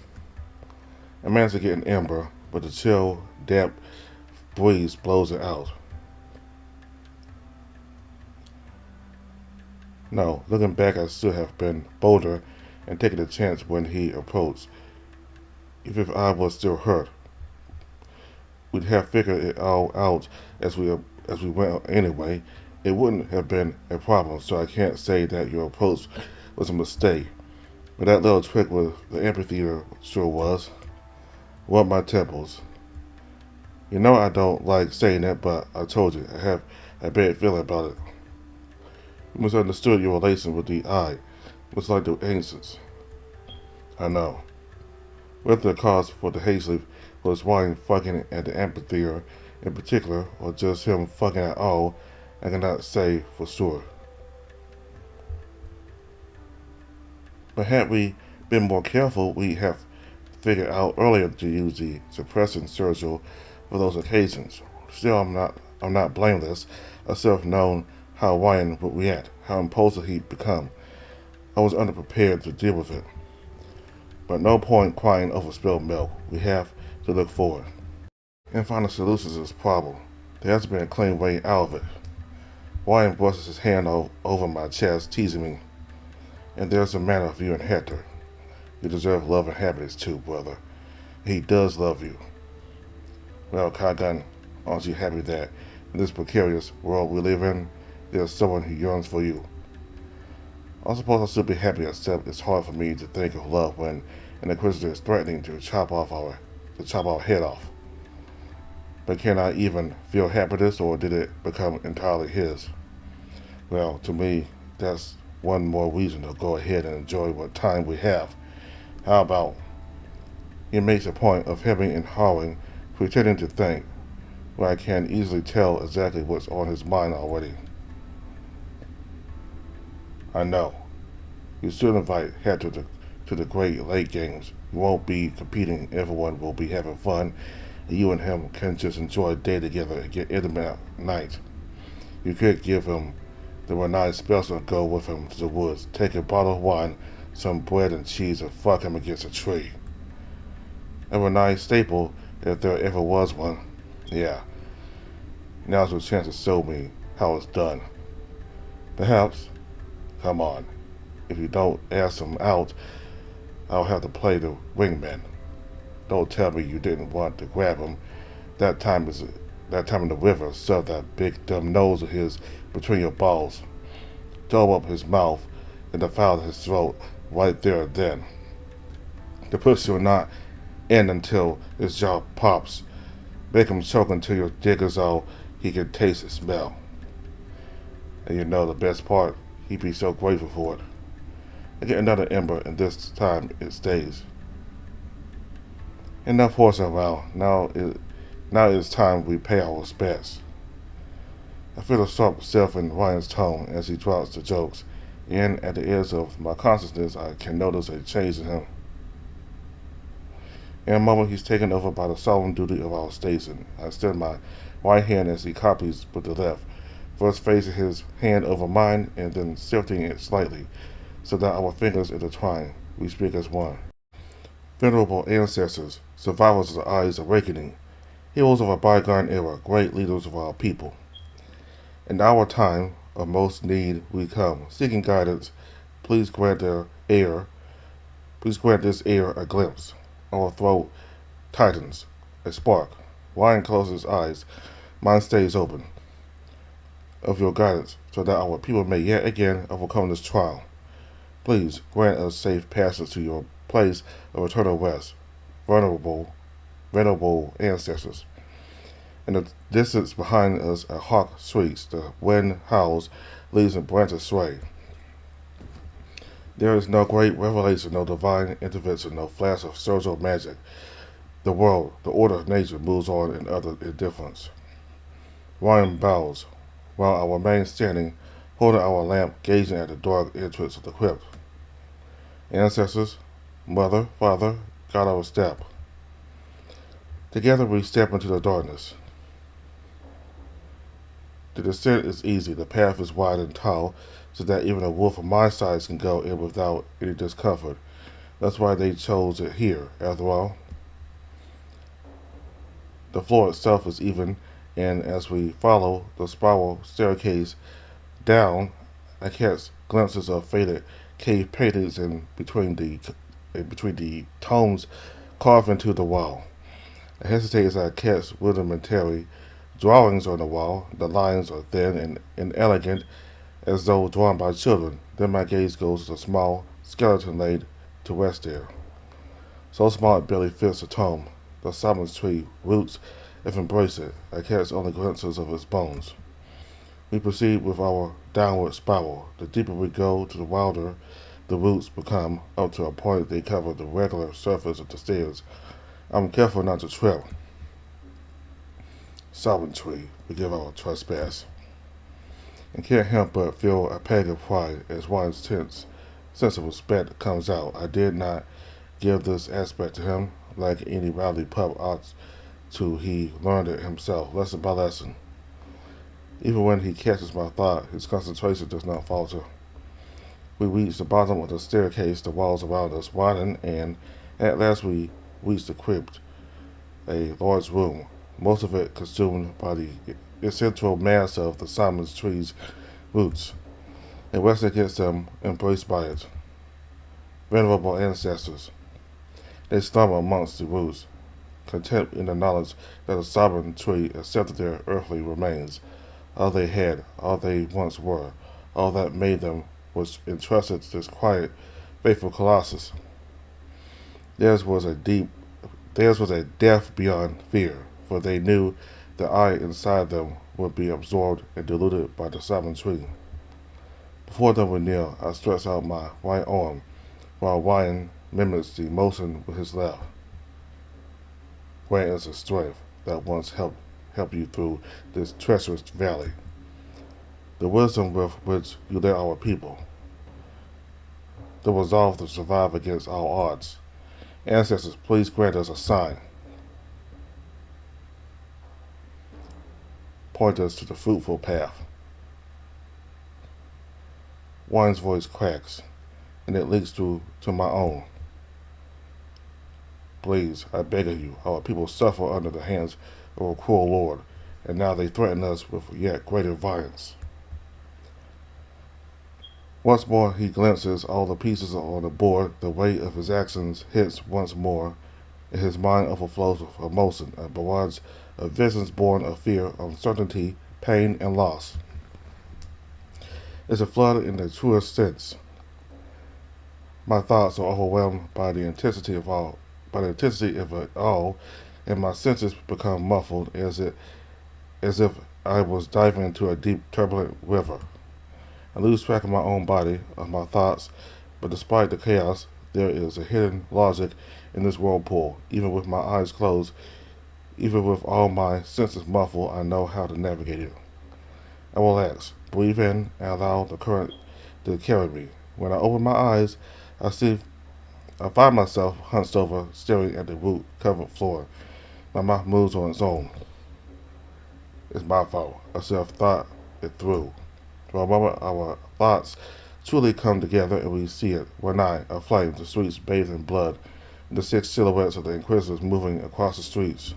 I managed to get an ember, but the chill, damp breeze blows it out. No, looking back, I should have been bolder and taken a chance when he approached. Even if I was still hurt, we'd have figured it all out as we went anyway. It wouldn't have been a problem, so I can't say that your approach was a mistake. But that little trick with the amphitheater sure was. What my temples. You know I don't like saying that, but I told you, I have a bad feeling about it. You misunderstood your relation with the eye. It's like the ancients. I know. Whether the cause for the hayslip was Ryan fucking at the amphitheater in particular, or just him fucking at all, I cannot say for sure. But had we been more careful, we'd have figured out earlier to use the suppressing surgical for those occasions. Still, I'm not blameless. I should have known how Ryan would react, how impulsive he'd become. I was underprepared to deal with it. But no point crying over spilled milk. We have to look forward and find a solution to this problem. There has been a clean way out of it. Ryan brushes his hand over my chest, teasing me. And there's a matter of you and Hector. You deserve love and happiness too, brother. He does love you. Well, Kagan, aren't you happy that in this precarious world we live in, there's someone who yearns for you? I suppose I should be happy, except it's hard for me to think of love when an inquisitor is threatening to chop our head off. But can I even feel happiness, or did it become entirely his? Well, to me, that's one more reason to go ahead and enjoy what time we have. How about? He makes a point of hemming and hawing, pretending to think, where I can easily tell exactly what's on his mind already. I know. You should invite Hector to the Great Lake Games. You won't be competing, everyone will be having fun, and you and him can just enjoy a day together and get intimate at night. You could give him the Renai special and go with him to the woods, take a bottle of wine, some bread and cheese, and fuck him against a tree. A Renai staple, if there ever was one. Yeah. Now's your chance to show me how it's done. Perhaps. Come on. If you don't ask him out, I'll have to play the wingman. Don't tell me you didn't want to grab him. That time in the river, shove that big dumb nose of his between your balls. Throw up his mouth and defile his throat right there and then. The pussy will not end until his jaw pops. Make him choke until your dick is all he can taste and smell. And you know the best part? He'd be so grateful for it. I get another ember, and this time it stays. Enough horsing around. Now it's time we pay our respects. I feel a sharp self in Ryan's tone as he drops the jokes, and at the edge of my consciousness I can notice a change in him. In a moment he's taken over by the solemn duty of our station. I extend my right hand as he copies with the left, first facing his hand over mine and then shifting it slightly, so that our fingers intertwine. We speak as one. Venerable ancestors, survivors of the Eye's awakening, heroes of a bygone era, great leaders of our people. In our time of most need we come, seeking guidance. Please grant this air a glimpse. Our throat tightens, a spark. Ryan closes his eyes, mine stays open. Of your guidance, so that our people may yet again overcome this trial. Please grant us safe passage to your place of eternal rest, venerable ancestors. In the distance behind us a hawk shrieks, the wind howls, leaves and branches sway. There is no great revelation, no divine intervention, no flash of surgical magic. The world, the order of nature moves on in utter indifference. Ryan bows, while I remain standing, holding our lamp, gazing at the dark entrance of the crypt. Ancestors, Mother, Father, guide our step. Together we step into the darkness. The descent is easy, the path is wide and tall, so that even a wolf of my size can go in without any discomfort. That's why they chose it here, after all. The floor itself is even, and as we follow the spiral staircase down, I catch glimpses of faded cave paintings in between the tomes carved into the wall. I hesitate as I catch rudimentary drawings on the wall. The lines are thin and inelegant, as though drawn by children. Then my gaze goes to the small skeleton laid to rest there. So small it barely fits the tome. The silent tree roots if embrace it. I catch only glimpses of its bones. We proceed with our downward spiral. The deeper we go, the wilder the roots become, up to a point they cover the regular surface of the stairs. I'm careful not to trip. Silent tree, forgive our trespass. And can't help but feel a pang of pride as one's tense sense of respect comes out. I did not give this aspect to him like any rowdy pup ought to. He learned it himself, lesson by lesson. Even when he catches my thought, his concentration does not falter. We reach the bottom of the staircase, the walls around us widen, and at last we reach the crypt, a large room, most of it consumed by the essential mass of the Simon tree's roots, and resting against them, embraced by it. Venerable ancestors, they slumber amongst the roots, content in the knowledge that the sovereign tree accepted their earthly remains. All they had, all they once were, all that made them was entrusted to this quiet, faithful colossus. Theirs was a depth beyond fear, for they knew the I inside them would be absorbed and diluted by the sovereign tree. Before them we kneel, I stretch out my right arm, while Ryan mimics the motion with his left. Grant us the strength that once helped you through this treacherous valley, the wisdom with which you led our people, the resolve to survive against all odds. Ancestors, please grant us a sign. Point us to the fruitful path. Wine's voice cracks, and it leaks through to my own. Please, I beg of you, our people suffer under the hands of a cruel lord, and now they threaten us with yet greater violence. Once more he glimpses all the pieces on the board. The weight of his actions hits once more, and his mind overflows with emotion, a barrage of visions born of fear, uncertainty, pain, and loss. It's a flood in the truest sense. My thoughts are overwhelmed by the intensity of it all, and my senses become muffled as if I was diving into a deep, turbulent river. I lose track of my own body, of my thoughts, but despite the chaos, there is a hidden logic in this whirlpool. Even with my eyes closed, even with all my senses muffled, I know how to navigate it. I relax, breathe in, and allow the current to carry me. When I open my eyes, I find myself hunched over, staring at the root-covered floor. My mouth moves on its own. It's my fault. I should have thought it through. For a moment, our thoughts truly come together, and we see it. One night, aflame, the streets bathed in blood, and the 6 silhouettes of the inquisitors moving across the streets.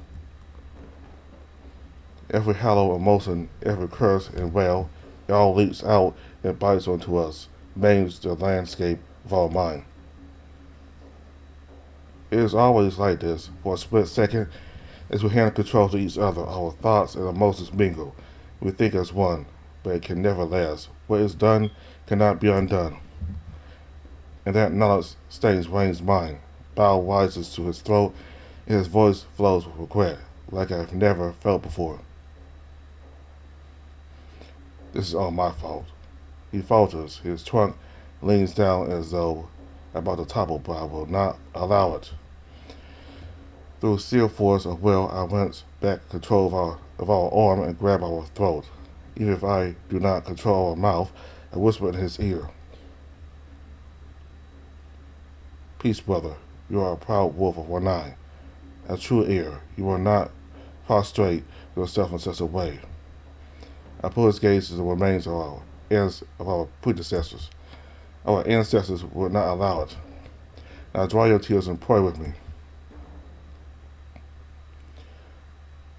Every hollow emotion, every curse and wail, it all leaps out and bites onto us, maims the landscape of our mind. It is always like this. For a split second, as we hand control to each other, our thoughts and emotions mingle. We think as one, but it can never last. What is done cannot be undone. And that knowledge stains Wayne's mind. Bow rises to his throat, and his voice flows with regret, like I've never felt before. This is all my fault. He falters. His trunk leans down as though about to topple, but I will not allow it. Through sheer force of will, I wrench back control of our arm and grab our throat. Even if I do not control our mouth, I whisper in his ear. Peace, brother. You are a proud wolf of one eye. A true heir. You will not prostrate yourself in such a way. I pull his gaze to the remains of as of our predecessors. Our ancestors would not allow it. Now dry your tears and pray with me.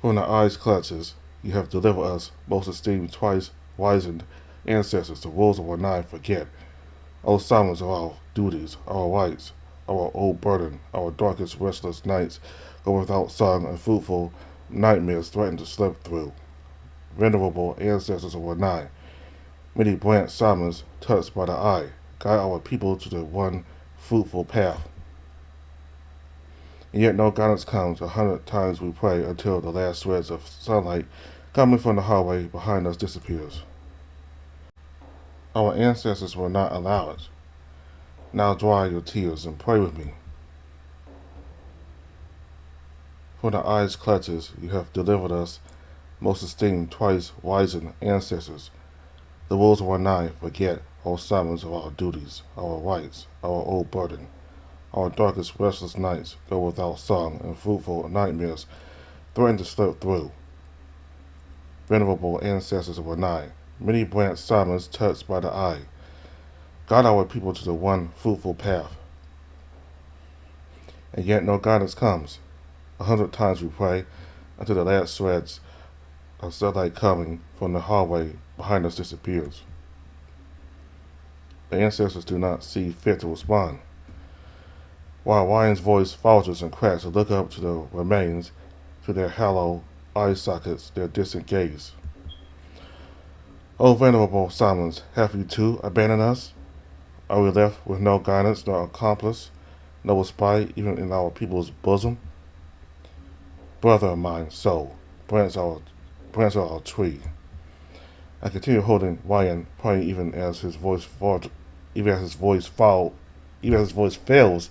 From the eyes clutches, you have delivered us, most esteemed, twice wizened ancestors. The wolves of our nine forget. O summons of our duties, our rights, our old burden, our darkest restless nights go without song, and fruitful nightmares threaten to slip through. Venerable ancestors of our nine, many branch summons touched by the eye, guide our people to the one fruitful path. And yet no guidance comes. 100 times we pray until the last threads of sunlight coming from the hallway behind us disappears. Our ancestors will not allow it. Now dry your tears and pray with me. From the eyes clutches, you have delivered us, most esteemed, twice wizened ancestors. The wolves of our nine forget all summons of our duties, our rights, our old burden. Our darkest restless nights go without song, and fruitful nightmares threaten to slip through. Venerable ancestors of our nine, many branch summons touched by the eye, guide our people to the one fruitful path. And yet no guidance comes. 100 times we pray until the last threads of sunlight coming from the hallway behind us disappears. The ancestors do not see fit to respond. While Ryan's voice falters and cracks to look up to the remains, to their hollow eye sockets, their distant gaze. O venerable summons, have you too abandoned us? Are we left with no guidance, no accomplice, no respite even in our people's bosom? Brother of mine, soul, branch of our tree. I continue holding Ryan, praying even as his voice fails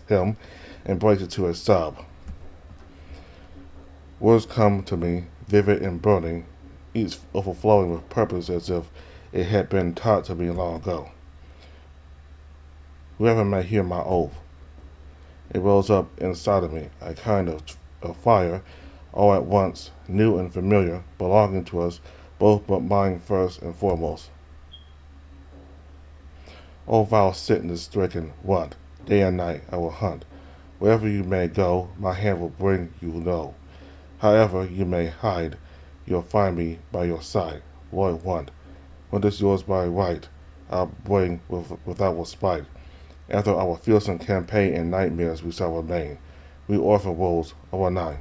him and breaks into a sob. Words come to me, vivid and burning, each overflowing with purpose as if it had been taught to me long ago. Whoever may hear my oath, it rose up inside of me, a kind of fire, all at once, new and familiar, belonging to us both, but mine first and foremost. O vile sickness-stricken one, day and night I will hunt. Wherever you may go, my hand will bring you low. However you may hide, you'll find me by your side. Roy one, when this yours by right, I'll bring without respite. After our fearsome campaign and nightmares we shall remain. We orphan wolves of our nine.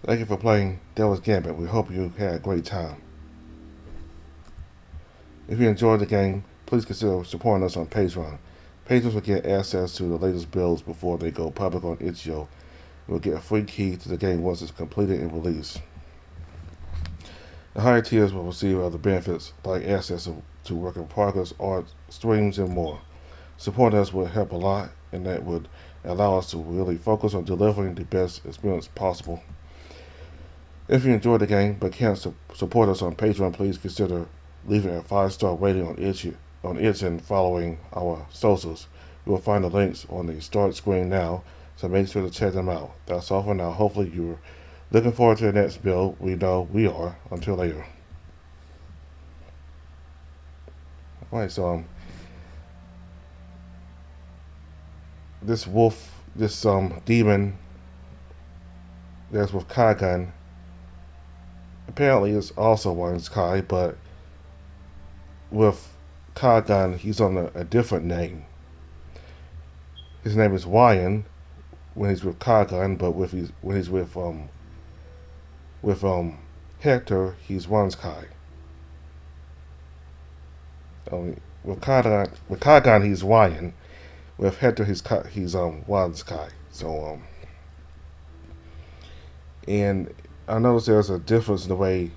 Thank you for playing Devil's Gambit. We hope you had a great time. If you enjoyed the game, please consider supporting us on Patreon. Patrons will get access to the latest builds before they go public on itch.io. You will get a free key to the game once it's completed and released. The higher tiers will receive other benefits like access to work in progress, art, streams, and more. Supporting us would help a lot, and that would allow us to really focus on delivering the best experience possible. If you enjoyed the game but can't support us on Patreon, please consider leaving a 5-star rating on itch and following our socials. You will find the links on the start screen now, so make sure to check them out. That's all for now. Hopefully you're looking forward to the next build. We know we are. Until later. Alright, so this demon that's with Kagan apparently is also one's Kai, but with Kagan he's on a different name. His name is Ryan when he's with Kagan, but when he's with Hector, he's one's Kai. With Kagan he's Ryan, With Hector, he's Juan's Kai. So and I noticed there's a difference in the way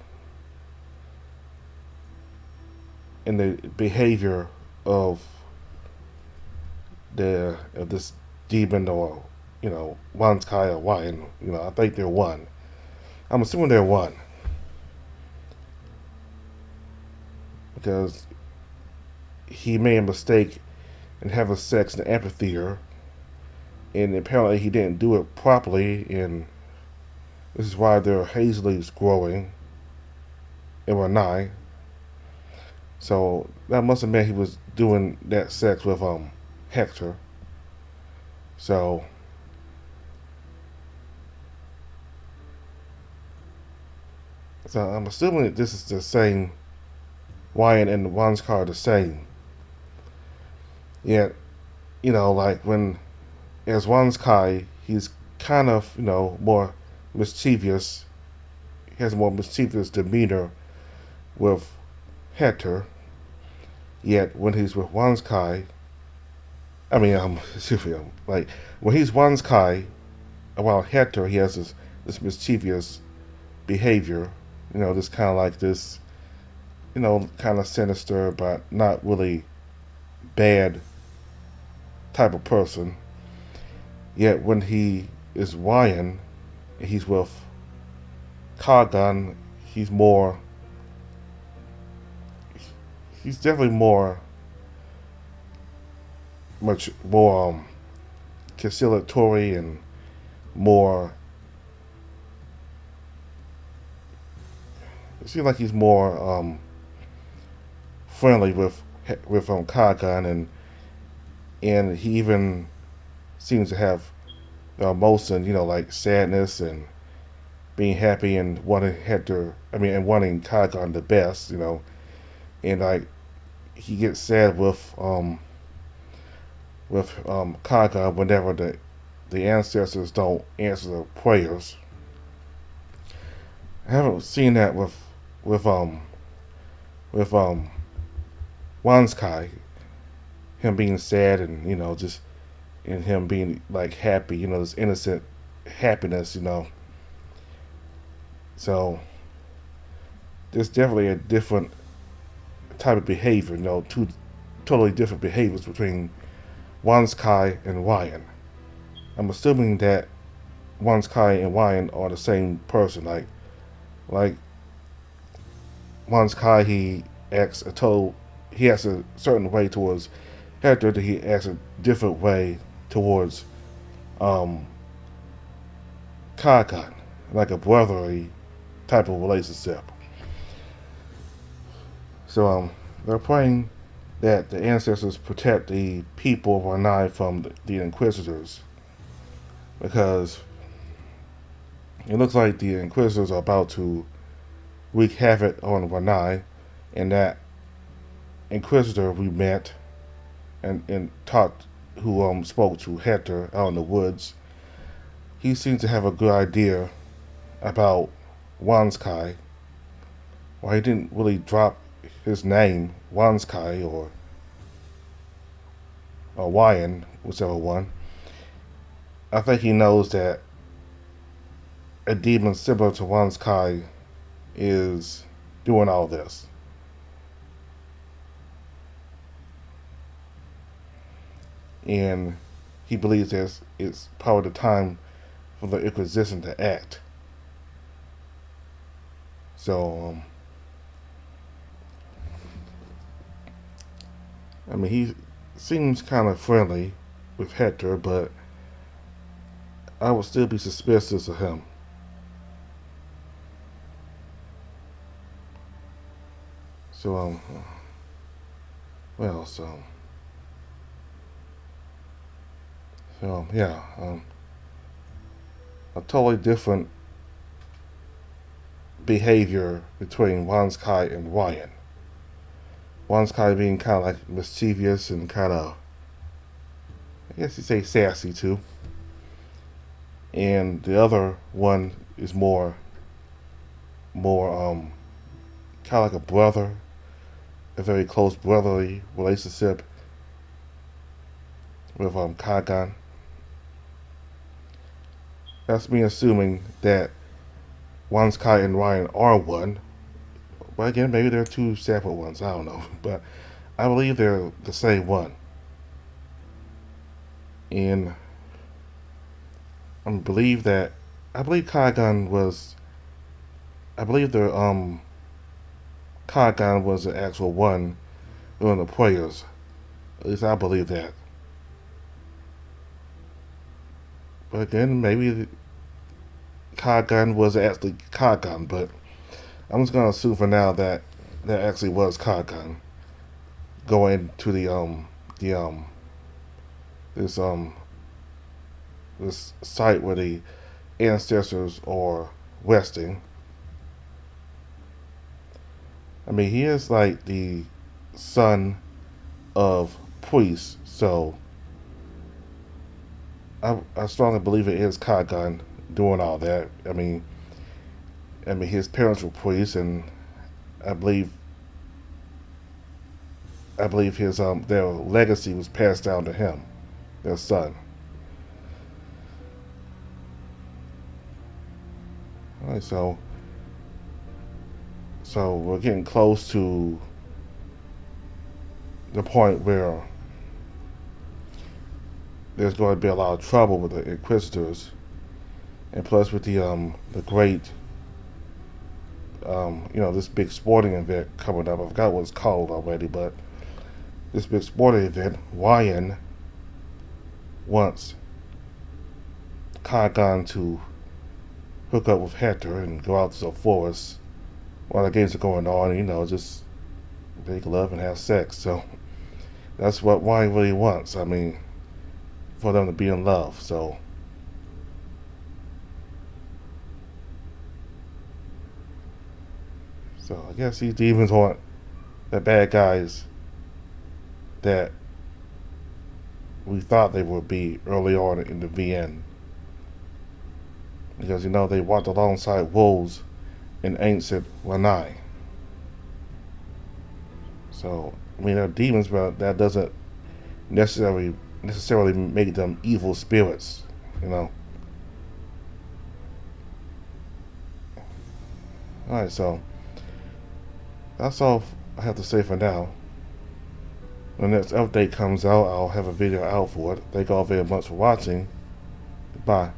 in the behavior of this demon, or Juan's Kai or Wyan. I think they're one. I'm assuming they're one because he made a mistake and having sex in the amphitheater, and apparently he didn't do it properly, and this is why there are hazeleaves growing in Renai. So that must have meant he was doing that sex with Hector. So I'm assuming that this is the same. Wyan and Juan's car are the same. Yet, like when as Juan's Kai, he's kind of, more mischievous. He has a more mischievous demeanor with Hector. Yet when he's with Juan's Kai, excuse me, like when he's Juan's Kai around Hector, he has this mischievous behavior. This kind of like this, kind of sinister but not really bad type of person. Yet when he is Wyan, he's with Kagan, he's definitely much more conciliatory and more. It seems like he's more friendly with Kagan, and he even seems to have the emotion, like sadness and being happy and wanting and wanting Kagan the best, and like he gets sad with Kagan whenever the ancestors don't answer the prayers. I haven't seen that with Juan's Kai, him being sad and just and him being like happy, this innocent happiness, So there's definitely a different type of behavior, two totally different behaviors between Juan's Kai and Wyan. I'm assuming that Juan's Kai and Wyan are the same person, like Juan's Kai, he acts a certain way towards Hector, that he acts a different way towards Kagan, like a brotherly type of relationship. So they're praying that the ancestors protect the people of Renai from the inquisitors, because it looks like the inquisitors are about to wreak havoc on Renai, and that inquisitor we met and talked, who spoke to Hector out in the woods, he seems to have a good idea about Juan's Kai. Well, he didn't really drop his name, Juan's Kai or Wyan, whichever one. I think he knows that a demon similar to Juan's Kai is doing all this. And he believes that it's probably the time for the Inquisition to act. So, he seems kind of friendly with Hector, but I would still be suspicious of him. So, yeah, a totally different behavior between Juan's Kai and Wyan. Juan's Kai being kind of like mischievous and kind of, I guess you'd say sassy too. And the other one is more kind of like a brother, a very close brotherly relationship. with Kagan. That's me assuming that one's Kai and Ryan are one. But again, maybe they're two separate ones. I don't know. But I believe they're the same one. And I believe Kagan was. I believe the Kagan was the actual one doing the prayers. At least I believe that. But again, maybe Kagan was actually Kagan, but I'm just gonna assume for now that that actually was Kagan going to the this this site where the ancestors are resting. I mean, he is like the son of priests, so I strongly believe it is Kagan doing all that. I mean, his parents were priests, and I believe his their legacy was passed down to him, their son. All right, so we're getting close to the point where there's going to be a lot of trouble with the inquisitors, and plus with the great this big sporting event coming up. I forgot what it's called already, but this big sporting event, Ryan wants Kagan to hook up with Hector and go out to the forest while the games are going on, just make love and have sex. So that's what Ryan really wants. I mean, for them to be in love. So I guess these demons want the bad guys that we thought they would be early on in the VN. Because they walked alongside wolves in ancient Lanai. So I mean they're demons, but that doesn't necessarily make them evil spirits, Alright, so that's all I have to say for now. When the next update comes out, I'll have a video out for it. Thank you all very much for watching. Goodbye.